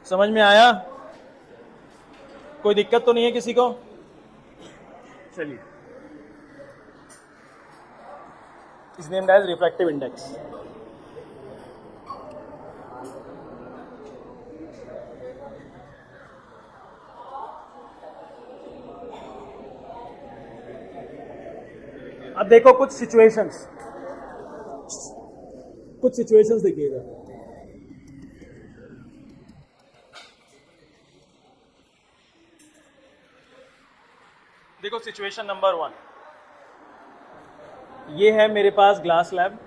समझ में आया? कोई दिक्कत तो नहीं है किसी को? चलिए, is named as refractive index। अब देखो कुछ सिचुएशंस देखिएगा। देखो सिचुएशन नंबर 1, ये है मेरे पास ग्लास स्लैब।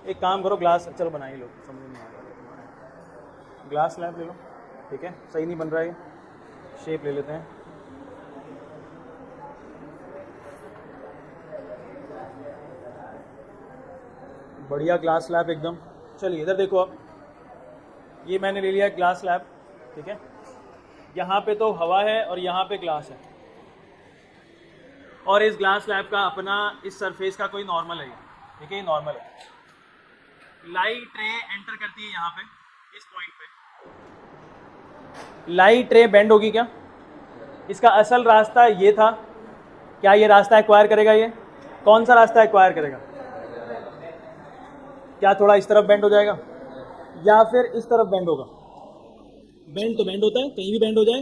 एक काम करो, ग्लास चलो बनाइए, लो समझ में आ रहा, ग्लास स्लैब ले लो। ठीक है, सही नहीं बन रहा है, शेप ले लेते हैं। बढ़िया ग्लास स्लैब एकदम। चलिए इधर देखो, अब ये मैंने ले लिया ग्लास स्लैब। ठीक है, यहाँ पे तो हवा है और यहाँ पे ग्लास है, और इस ग्लास स्लैब का अपना इस सरफेस का कोई नॉर्मल है। ठीक है, ये नॉर्मल है। लाइट रे एंटर करती है यहाँ पे, इस पॉइंट पे। लाइट रे बेंड होगी क्या? इसका असल रास्ता ये था, क्या ये रास्ता एक्वायर करेगा? ये कौन सा रास्ता एक्वायर करेगा? क्या थोड़ा इस तरफ बेंड हो जाएगा या फिर इस तरफ बेंड होगा? बेंड तो बेंड होता है, कहीं भी बेंड हो जाए।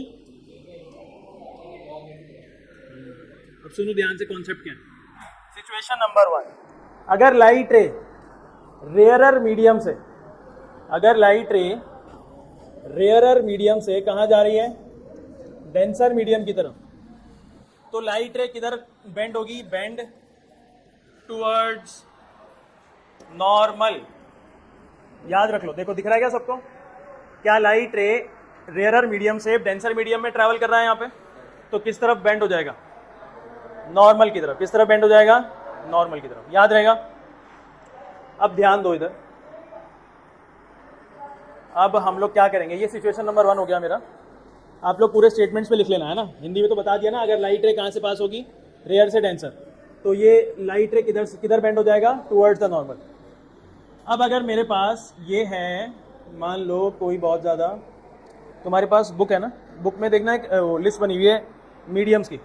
अब सुनो ध्यान से, कॉन्सेप्ट क्या है। सिचुएशन नंबर 1, अगर लाइट रे रेयरर मीडियम से, अगर लाइट रे रेयरर मीडियम से कहाँ जा रही है? डेंसर मीडियम की तरफ। तो लाइट रे किधर बेंड होगी? Bend towards normal. याद रख लो। देखो दिख रहा है क्या सबको? क्या लाइट रे रेयरर मीडियम से डेंसर मीडियम में ट्रैवल कर रहा है यहाँ पे? तो किस तरफ बेंड हो जाएगा? नॉर्मल की तरफ। किस तरफ बेंड हो जाएगा? नॉर्मल की तरफ। याद रहेगा? अब ध्यान दो इधर। अब हम लोग क्या करेंगे, ये सिचुएशन नंबर 1 हो गया मेरा। आप लोग पूरे स्टेटमेंट्स पे लिख लेना है ना, हिंदी में तो बता दिया ना। अगर लाइट रे कहाँ से पास होगी? रेयर से डेंसर। तो ये लाइट रे किधर बेंड हो जाएगा? Towards the normal. अब अगर मेरे पास ये है, मान लो कोई बहुत ज़्यादा, तुम्हारे पास बुक है ना, बुक में देखना एक लिस्ट बनी हुई है मीडियम्स की।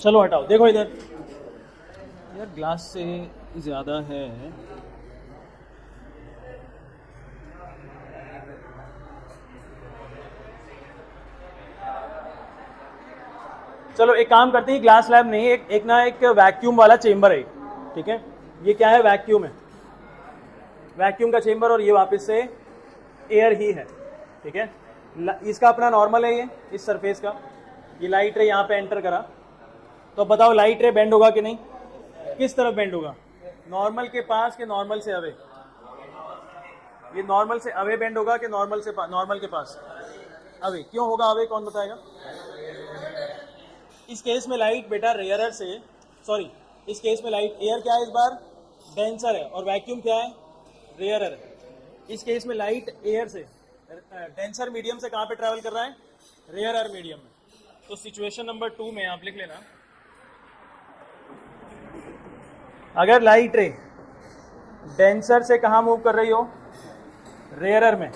चलो हटाओ। देखो इधर, यार ग्लास से ज़्यादा है। चलो एक काम करते हैं, ग्लास लैब नहीं, एक वैक्यूम वाला चेम्बर है। ठीक है, ये क्या है? वैक्यूम है, वैक्यूम का चेम्बर, और ये वापस से एयर ही है। ठीक है, इसका अपना नॉर्मल है ये, इस सरफेस का। ये लाइट रे यहाँ पे एंटर करा, तो बताओ लाइट रे बेंड होगा कि नहीं? किस तरफ बेंड होगा? नॉर्मल के पास कि नॉर्मल से अवे? ये नॉर्मल से अवे बेंड होगा कि नॉर्मल के पास? अवे। क्यों होगा अवे? कौन बताएगा? इस केस में लाइट बेटा रेयरर से, सॉरी, इस केस में लाइट, एयर क्या है इस बार? डेंसर है, और वैक्यूम क्या है? रेयरर है। इस केस में लाइट एयर से, डेंसर मीडियम से कहाँ पे ट्रैवल कर रहा है? रेयरर मीडियम में। तो सिचुएशन नंबर 2 में आप लिख लेना, अगर लाइट रे डेंसर से कहाँ मूव कर रही हो? रेयरर में।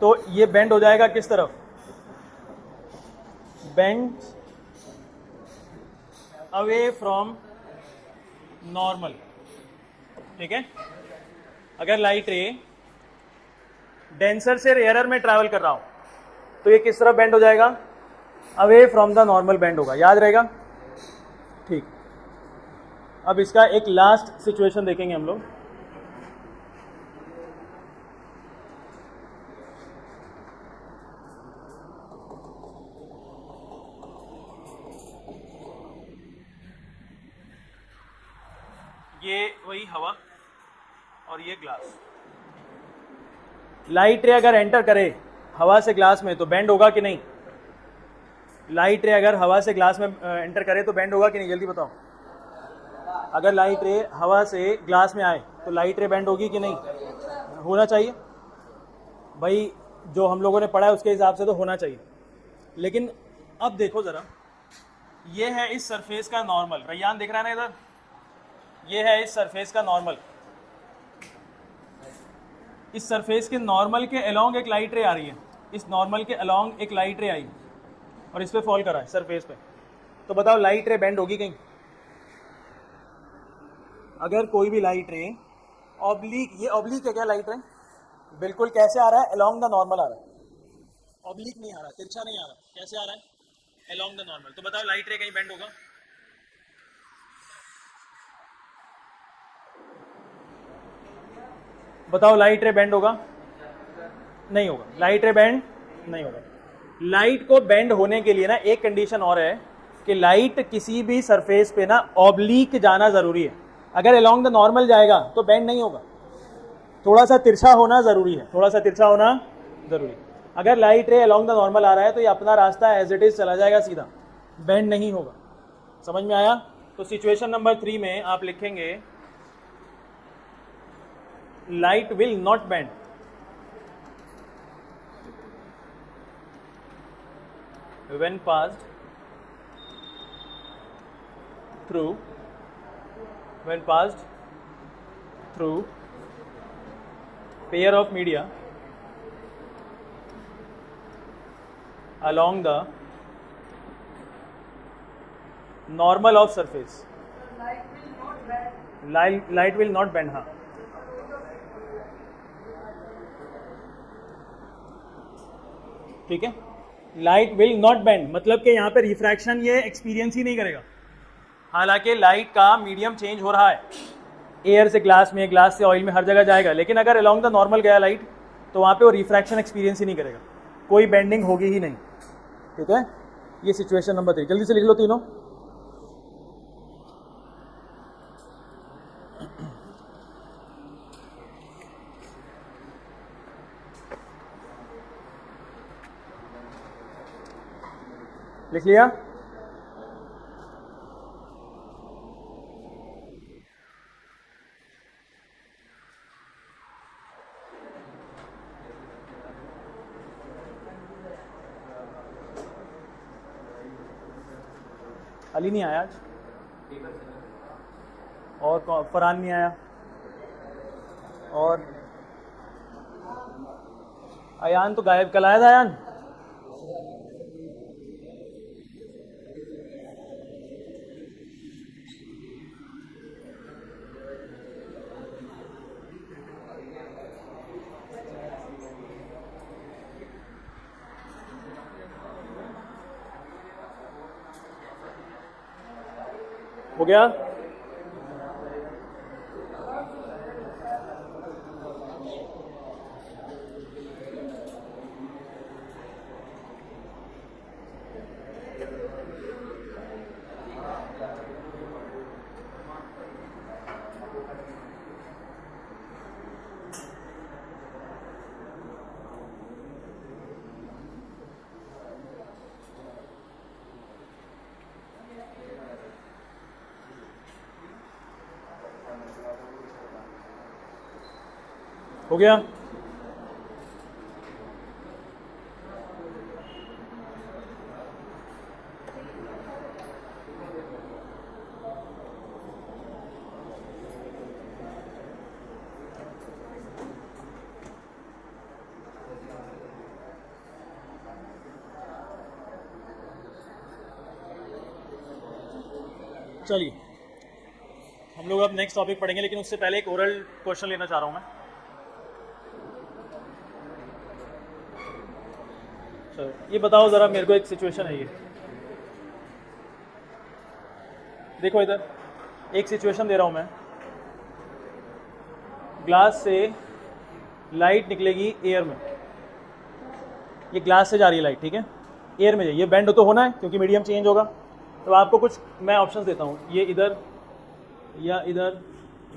तो ये बेंड हो जाएगा किस तरफ? Bend away from normal. ठीक है, अगर लाइट रे डेंसर से रेयरर में ट्रैवल कर रहा हूं तो ये किस तरफ बेंड हो जाएगा? Away from the normal bend होगा। याद रहेगा? ठीक। अब इसका एक लास्ट सिचुएशन देखेंगे हम लोग। ये वही हवा और ये ग्लास। लाइट रे अगर एंटर करे हवा से ग्लास में तो बेंड होगा कि नहीं? लाइट रे अगर हवा से ग्लास में एंटर करे तो बेंड होगा कि नहीं? जल्दी बताओ। अगर लाइट रे हवा से ग्लास में आए तो लाइट रे बेंड होगी कि नहीं? होना चाहिए भाई, जो हम लोगों ने पढ़ा है उसके हिसाब से तो होना चाहिए। लेकिन अब देखो ज़रा, ये है इस सरफेस का नॉर्मल। रैयान दिख रहा है ना इधर? ये है इस सरफेस का नॉर्मल। इस सरफेस के नॉर्मल के अलोंग एक लाइट रे आ रही है। इस नॉर्मल के अलोंग एक लाइट रे आई और इस पे फॉल करा है सरफेस पे। तो बताओ लाइट रे बेंड होगी कहीं? अगर कोई भी लाइट रे ऑब्लिक, ये ऑब्लिक है क्या लाइट रे? बिल्कुल कैसे आ रहा है? अलोंग द नॉर्मल आ रहा है। ऑब्लिक नहीं आ रहा, तिरछा नहीं आ रहा। कैसे आ रहा है? Along the normal. तो बताओ लाइट रे कहीं बेंड होगा? बताओ लाइट रे बेंड होगा? नहीं होगा। लाइट रे बेंड नहीं होगा। लाइट को बेंड होने के लिए ना एक कंडीशन और है कि लाइट किसी भी सरफेस पे ना ऑब्लिक जाना जरूरी है। अगर अलोंग द नॉर्मल जाएगा तो बेंड नहीं होगा। थोड़ा सा तिरछा होना जरूरी है, थोड़ा सा तिरछा होना जरूरी है। अगर लाइट रे अलोंग द नॉर्मल आ रहा है तो ये अपना रास्ता एज इट इज चला जाएगा सीधा, बेंड नहीं होगा। समझ में आया? तो सिचुएशन नंबर 3 में आप लिखेंगे light will not bend when passed through pair of media along the normal of surface. Light will not bend. हाँ, ठीक है। लाइट विल नॉट बेंड मतलब कि यहाँ पे रिफ्रैक्शन ये एक्सपीरियंस ही नहीं करेगा। हालांकि लाइट का मीडियम चेंज हो रहा है, एयर से ग्लास में, ग्लास से ऑयल में, हर जगह जाएगा। लेकिन अगर अलोंग द नॉर्मल गया लाइट तो वहाँ पे वो रिफ्रैक्शन एक्सपीरियंस ही नहीं करेगा, कोई बेंडिंग होगी ही नहीं। ठीक है, ये सिचुएशन नंबर 3। जल्दी से लिख लो तीनों। लिख लिया? अली नहीं आया आज, और फरहान नहीं आया, और अयान तो गायब। कल आया था अयान? हो गया? हो गया? चलिए हम लोग अब नेक्स्ट टॉपिक पढ़ेंगे, लेकिन उससे पहले एक ओरल क्वेश्चन लेना चाह रहा हूँ मैं। चलो ये बताओ ज़रा मेरे को, एक सिचुएशन है ये, देखो इधर एक सिचुएशन दे रहा हूँ मैं। ग्लास से लाइट निकलेगी एयर में, ये ग्लास से जा रही है लाइट, ठीक है, एयर में जाइए, बेंड तो होना है क्योंकि मीडियम चेंज होगा। तो आपको कुछ मैं ऑप्शंस देता हूँ, ये इधर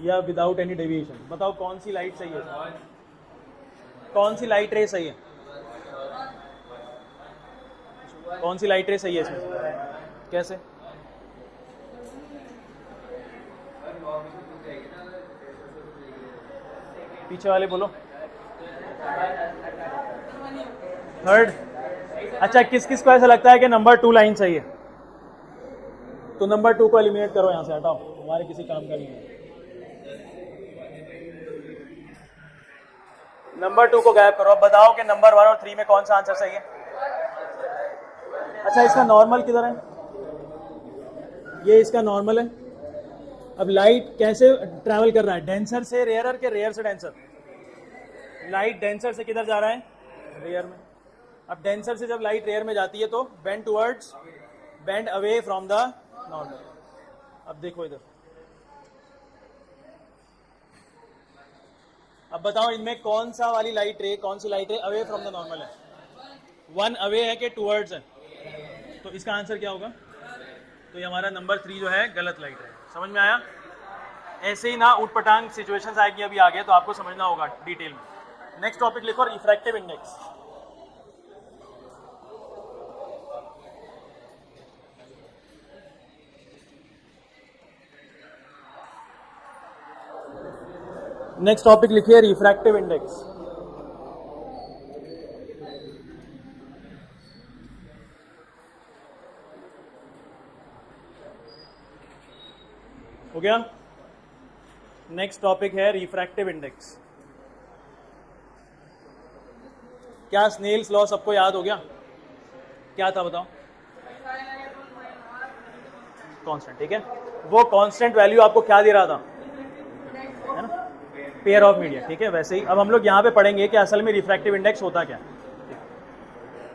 या विदाउट एनी डेविएशन। बताओ कौन सी लाइट सही है, कौन सी लाइट रे सही है, कौन सी लाइट रे सही है इसमें, कैसे? पीछे वाले बोलो। थर्ड। अच्छा, किस किस को ऐसा लगता है कि नंबर 2 लाइन सही है? तो नंबर 2 को एलिमिनेट करो, यहाँ से हटाओ, हमारे किसी काम का नहीं है। नंबर 2 को गायब करो। अब बताओ कि नंबर 1 और 3 में कौन सा आंसर सही है? अच्छा, इसका नॉर्मल किधर है? ये इसका नॉर्मल है। अब लाइट कैसे ट्रैवल कर रहा है, डेंसर से रेयरर के रेयर से डेंसर? लाइट डेंसर से किधर जा रहा है? रेयर में। अब डेंसर से जब लाइट रेयर में जाती है तो bend away from the normal. अब देखो इधर, अब बताओ इनमें कौन सा वाली लाइट रे, कौन सी light ray away from the normal है? 1 अवे है कि टूवर्ड्स है? तो इसका आंसर क्या होगा? तो ये हमारा नंबर 3 जो है गलत लाइट है। समझ में आया? ऐसे ही ना ऊटपटांग सिचुएशंस आएगी अभी आगे, तो आपको समझना होगा डिटेल में। नेक्स्ट टॉपिक लिखो, रिफ्रैक्टिव इंडेक्स। नेक्स्ट टॉपिक लिखिए, रिफ्रैक्टिव इंडेक्स। हो गया? नेक्स्ट टॉपिक है रिफ्रैक्टिव इंडेक्स। क्या स्नेल्स लॉ सबको याद हो गया? क्या था बताओ? कांस्टेंट, ठीक है। वो कांस्टेंट वैल्यू आपको क्या दे रहा था? है ना, पेयर ऑफ मीडिया, ठीक है। वैसे ही अब हम लोग यहाँ पे पढ़ेंगे कि असल में रिफ्रैक्टिव इंडेक्स होता क्या।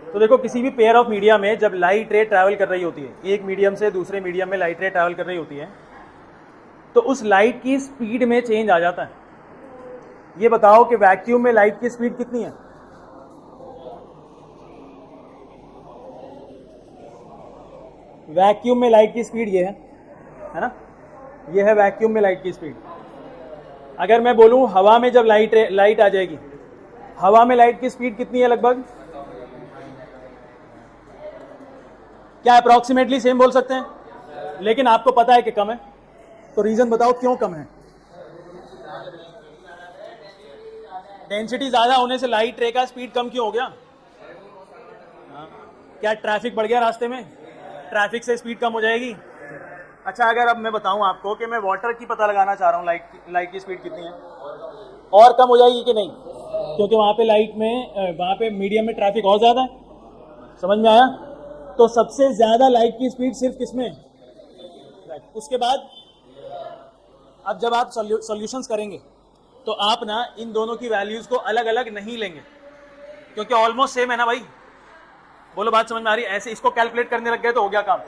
तो देखो, किसी भी पेयर ऑफ मीडिया में जब लाइट रे ट्रैवल कर रही होती है, एक मीडियम से दूसरे मीडियम में लाइट रे ट्रैवल कर रही होती है, तो उस लाइट की स्पीड में चेंज आ जाता है। ये बताओ कि वैक्यूम में लाइट की स्पीड कितनी है? वैक्यूम में लाइट की स्पीड ये है ना, ये है वैक्यूम में लाइट की स्पीड। अगर मैं बोलूं हवा में जब लाइट आ जाएगी, हवा में लाइट की स्पीड कितनी है लगभग? क्या अप्रोक्सीमेटली सेम बोल सकते हैं? लेकिन आपको पता है कि कम है, तो रीजन बताओ क्यों कम है? डेंसिटी ज्यादा होने से लाइट रे का स्पीड कम क्यों हो गया? क्या ट्रैफिक बढ़ गया रास्ते में? ट्रैफिक से स्पीड कम हो जाएगी। अच्छा, अगर अब मैं बताऊं आपको कि मैं वाटर की पता लगाना चाह रहा हूं, लाइट की स्पीड कितनी है, और कम हो जाएगी कि नहीं? क्योंकि वहां पे मीडियम में ट्रैफिक और ज्यादा है। समझ में आया? तो सबसे ज्यादा लाइट की स्पीड सिर्फ किसमें? उसके बाद अब जब आप सॉल्यूशंस करेंगे तो आप ना इन दोनों की वैल्यूज को अलग अलग नहीं लेंगे, क्योंकि ऑलमोस्ट सेम है ना भाई। बोलो, बात समझ में आ रही है? ऐसे इसको कैलकुलेट करने लग गए तो हो गया काम।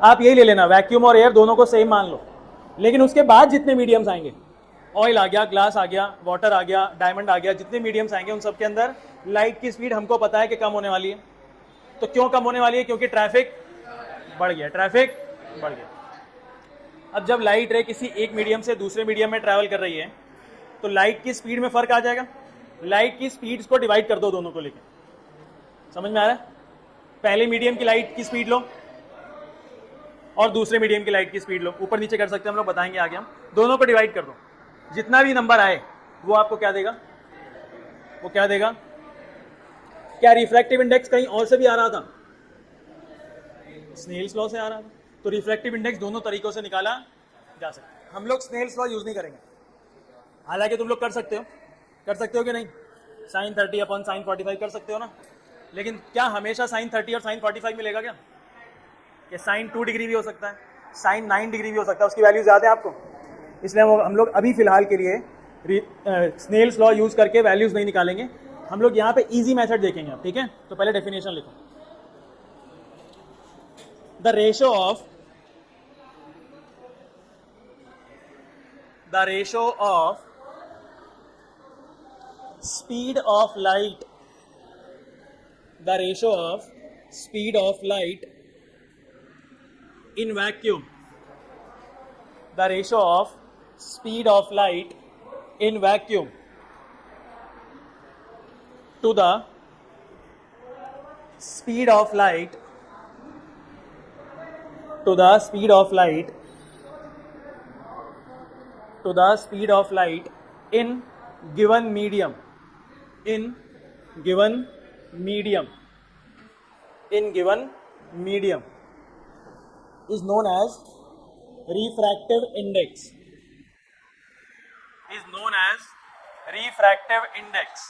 आप यही ले लेना, वैक्यूम और एयर दोनों को सेम मान लो। लेकिन उसके बाद जितने मीडियम्स आएंगे, ऑयल आ गया, ग्लास आ गया, वाटर आ गया, डायमंड आ गया, जितने मीडियम्स आएंगे उन सब के अंदर लाइट की स्पीड हमको पता है कि कम होने वाली है। तो क्यों कम होने वाली है? क्योंकि ट्रैफिक बढ़ गया, ट्रैफिक बढ़ गया। अब जब लाइट रे किसी एक मीडियम से दूसरे मीडियम में ट्रैवल कर रही है तो लाइट की स्पीड में फर्क आ जाएगा। लाइट की स्पीड्स को डिवाइड कर दो दोनों को लेकर। समझ में आ रहा है? पहले मीडियम की लाइट की स्पीड लो और दूसरे मीडियम की लाइट की स्पीड लो, ऊपर नीचे कर सकते हैं हम लोग, बताएंगे आगे हम। दोनों को डिवाइड कर दो, जितना भी नंबर आए वो आपको क्या देगा? वो क्या देगा? क्या रिफ्रैक्टिव इंडेक्स कहीं और से भी आ रहा था? स्नेल्स लॉ से आ रहा था। तो रिफ्रैक्टिव इंडेक्स दोनों तरीकों से निकाला जा सकता है। हम लोग स्नेल्स लॉ यूज नहीं करेंगे, हालांकि तुम लोग कर सकते हो कि नहीं? sin 30 अपॉन sin 45 कर सकते हो ना। लेकिन क्या हमेशा sin 30 और sin 45 मिलेगा क्या? कि sin 2 डिग्री भी हो सकता है, sin 9 डिग्री भी हो सकता है, उसकी वैल्यूज याद है आपको, इसलिए हम लोग अभी फिलहाल के लिए स्नेल्स लॉ यूज करके वैल्यूज नहीं निकालेंगे, हम लोग यहाँ पे इजी मेथड देखेंगे, ठीक है। तो पहले डेफिनेशन लिखो, the ratio of speed of light, the ratio of speed of light in vacuum, the ratio of speed of light in vacuum to the speed of light to the speed of light to the speed of light in given medium, in given medium is known as refractive index, is known as refractive index,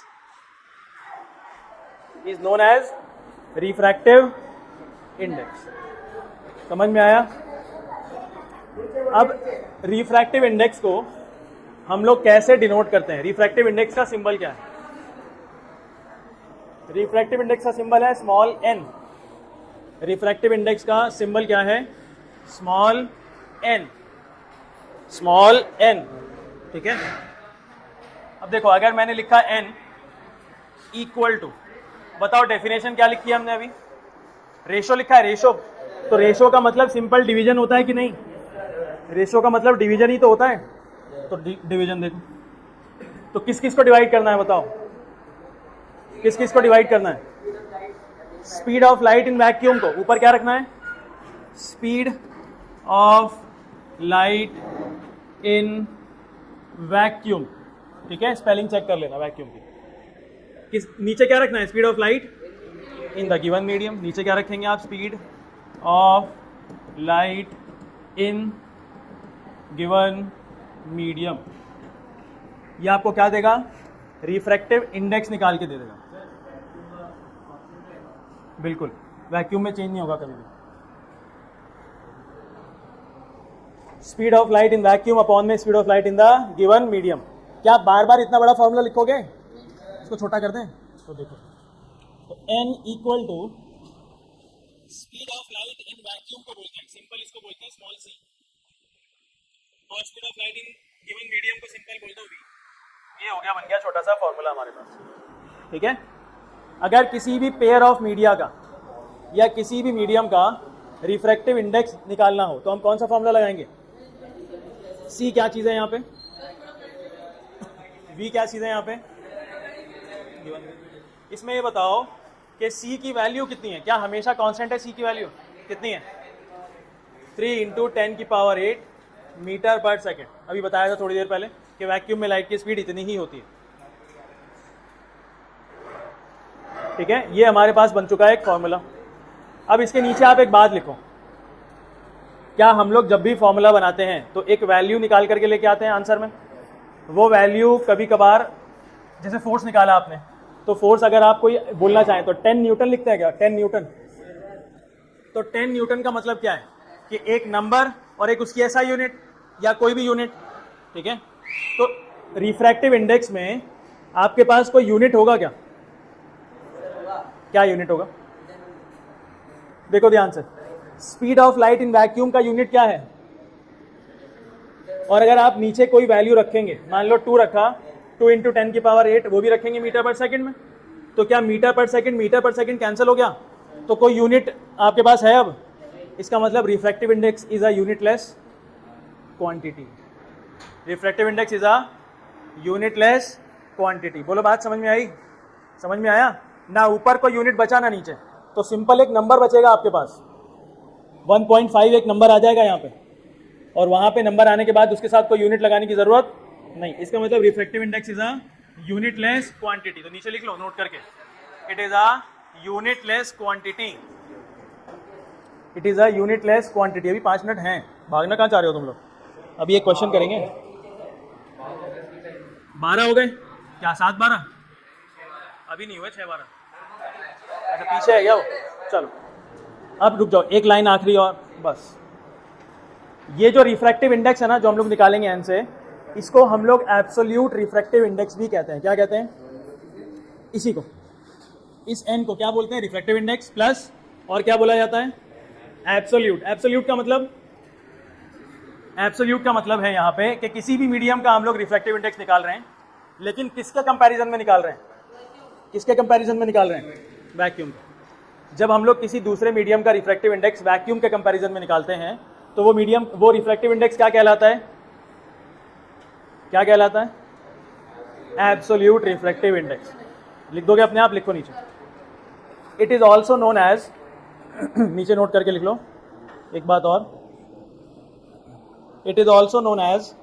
is known as refractive index। समझ में आया? अब रिफ्रैक्टिव इंडेक्स को हम लोग कैसे डिनोट करते हैं? रिफ्रैक्टिव इंडेक्स का सिंबल क्या है? रिफ्रैक्टिव इंडेक्स का सिंबल है स्मॉल एन। रिफ्रैक्टिव इंडेक्स का सिंबल क्या है? स्मॉल एन, स्मॉल एन, ठीक है। अब देखो, अगर मैंने लिखा एन इक्वल टू, बताओ डेफिनेशन क्या लिखी है हमने अभी? रेशो लिखा है, रेशो। तो रेशो का मतलब सिंपल डिवीजन होता है कि नहीं? रेशो का मतलब डिवीजन ही तो होता है। तो डिवीजन देखो, तो किस किस को डिवाइड करना है बताओ? किस किस को डिवाइड करना है? Speed of light in vacuum को ऊपर क्या रखना है? Speed of light in vacuum, ठीक है। स्पेलिंग चेक कर लेना वैक्यूम की। किस नीचे क्या रखना है? Speed of light in the given medium. नीचे क्या रखेंगे आप? Speed of light in given medium. ये आपको क्या देगा? रिफ्रैक्टिव इंडेक्स निकाल के दे देगा। बिल्कुल, वैक्यूम में चेंज नहीं होगा कभी भी। Speed of light in vacuum upon में speed of light in the given medium. क्या आप बार बार इतना बड़ा फॉर्मूला लिखोगे? इसको छोटा कर दें तो देखो, तो n equal to speed of light in vacuum को बोलते हैं, सिंपल इसको बोलते हैं स्मॉल सी, और speed of light in given medium को सिंपल बोल दो v। ये हो गया, बन गया छोटा सा फॉर्मूला हमारे पास, ठीक है। अगर किसी भी पेयर ऑफ मीडिया का या किसी भी मीडियम का रिफ्रैक्टिव इंडेक्स निकालना हो तो हम कौन सा फॉर्मूला लगाएंगे? सी क्या चीज है यहाँ पे? वी क्या चीज है यहाँ पे? इसमें ये बताओ कि सी की वैल्यू कितनी है? क्या हमेशा कांस्टेंट है? सी की वैल्यू कितनी है? 3 × 10⁸ मीटर पर सेकेंड। अभी बताया था थोड़ी देर पहले कि वैक्यूम में लाइट की स्पीड इतनी ही होती है, ठीक है। ये हमारे पास बन चुका है एक फॉर्मूला। अब इसके नीचे आप एक बात लिखो, क्या हम लोग जब भी फॉर्मूला बनाते हैं तो एक वैल्यू निकाल करके लेके आते हैं आंसर में? वो वैल्यू कभी कभार, जैसे फोर्स निकाला आपने, तो फोर्स अगर आप कोई बोलना चाहें तो 10 न्यूटन लिखते हैं क्या? 10 न्यूटन। तो 10 न्यूटन का मतलब क्या है? कि एक नंबर और एक उसकी ऐसा यूनिट या कोई भी यूनिट, ठीक है। तो रिफ्रैक्टिव इंडेक्स में आपके पास कोई यूनिट होगा क्या? क्या यूनिट होगा? देखो ध्यान से, speed of light in vacuum का यूनिट क्या है? और अगर आप नीचे कोई वैल्यू रखेंगे, मान लो 2 रखा, 2 × 10⁸, वो भी रखेंगे मीटर पर सेकंड में, तो क्या मीटर पर सेकंड कैंसिल हो गया? तो कोई यूनिट आपके पास है अब? इसका मतलब refractive index is a unitless quantity. Refractive index is a unitless quantity. बोलो, बात समझ में आई? समझ में आया ना? ऊपर कोई यूनिट बचा ना नीचे, तो सिंपल एक नंबर बचेगा आपके पास, 1.5 एक नंबर आ जाएगा यहाँ पे, और वहां पे नंबर आने के बाद उसके साथ कोई यूनिट लगाने की जरूरत नहीं। इसका मतलब refractive index is a unitless quantity. तो नीचे लिख लो नोट करके, it is a unitless quantity, it is a unitless quantity. अभी 5 मिनट हैं, भागना कहाँ चाह रहे हो तुम लोग? अभी एक क्वेश्चन करेंगे। 12 हो गए क्या? 7-12 अभी नहीं हुए, 6-12। अच्छा पीछे है क्या वो? चलो अब रुक जाओ, एक लाइन आखिरी और बस। ये जो रिफ्रैक्टिव इंडेक्स है ना, जो हम लोग निकालेंगे एन से, इसको हम लोग एब्सोल्यूट रिफ्रैक्टिव इंडेक्स भी कहते हैं। क्या कहते हैं? इसी को, इस एन को क्या बोलते हैं? रिफ्रैक्टिव इंडेक्स प्लस, और क्या बोला जाता है? एब्सोल्यूट। एब्सोल्यूट का मतलब, एब्सोल्यूट का मतलब है यहाँ पे कि किसी भी मीडियम का हम लोग रिफ्रैक्टिव इंडेक्स निकाल रहे हैं, लेकिन किसके कंपैरिजन में निकाल रहे हैं? किसके कंपैरिजन में निकाल रहे हैं? वैक्यूम। जब हम लोग किसी दूसरे मीडियम का रिफ्रैक्टिव इंडेक्स वैक्यूम के कंपैरिजन में निकालते हैं, तो वो मीडियम, वो रिफ्रैक्टिव इंडेक्स क्या कहलाता है? क्या कहलाता है? Absolute refractive index. लिख दोगे अपने आप? लिखो नीचे। It is also known as, नीचे नोट करके लिख लो एक बात और, it is also known as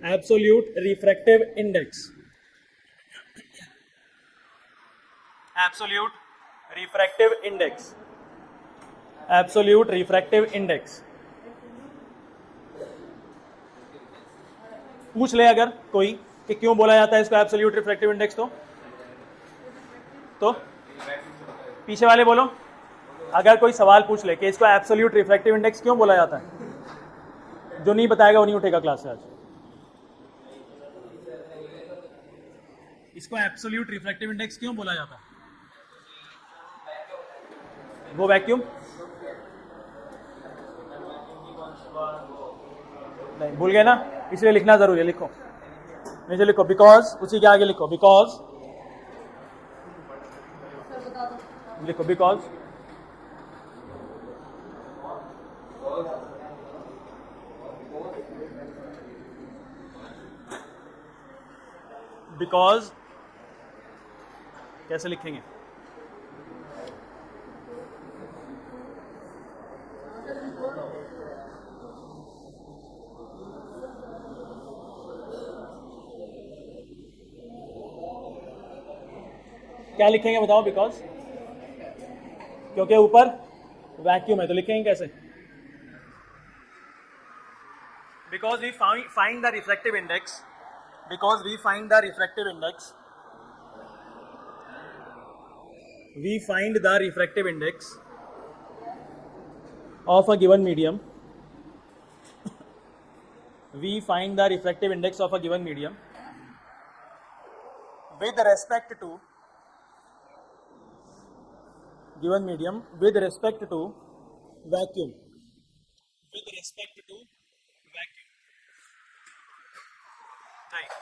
absolute refractive index. Absolute refractive index, absolute refractive index. पूछ ले अगर कोई कि क्यों बोला जाता है इसको एब्सोल्यूट रिफ्रैक्टिव इंडेक्स, तो पीछे वाले बोलो। अगर कोई सवाल पूछ ले कि इसको एब्सोल्यूट रिफ्रैक्टिव इंडेक्स क्यों बोला जाता है, जो नहीं बताएगा वो नहीं उठेगा क्लास से आज। इसको एब्सोल्यूट रिफ्रैक्टिव इंडेक्स क्यों बोला जाता है? वो वैक्यूम नहीं, भूल गए ना, इसलिए लिखना जरूरी है। लिखो नीचे, लिखो बिकॉज, उसी के आगे लिखो बिकॉज, लिखो बिकॉज बिकॉज कैसे लिखेंगे? क्या लिखेंगे बताओ? बिकॉज, क्योंकि ऊपर वैक्यूम है, तो लिखेंगे कैसे? Because we find the refractive index, because we find the refractive index, we find the refractive index of a given medium, we find the refractive index of a given medium with respect to given medium with respect to vacuum, with respect to vacuum, right?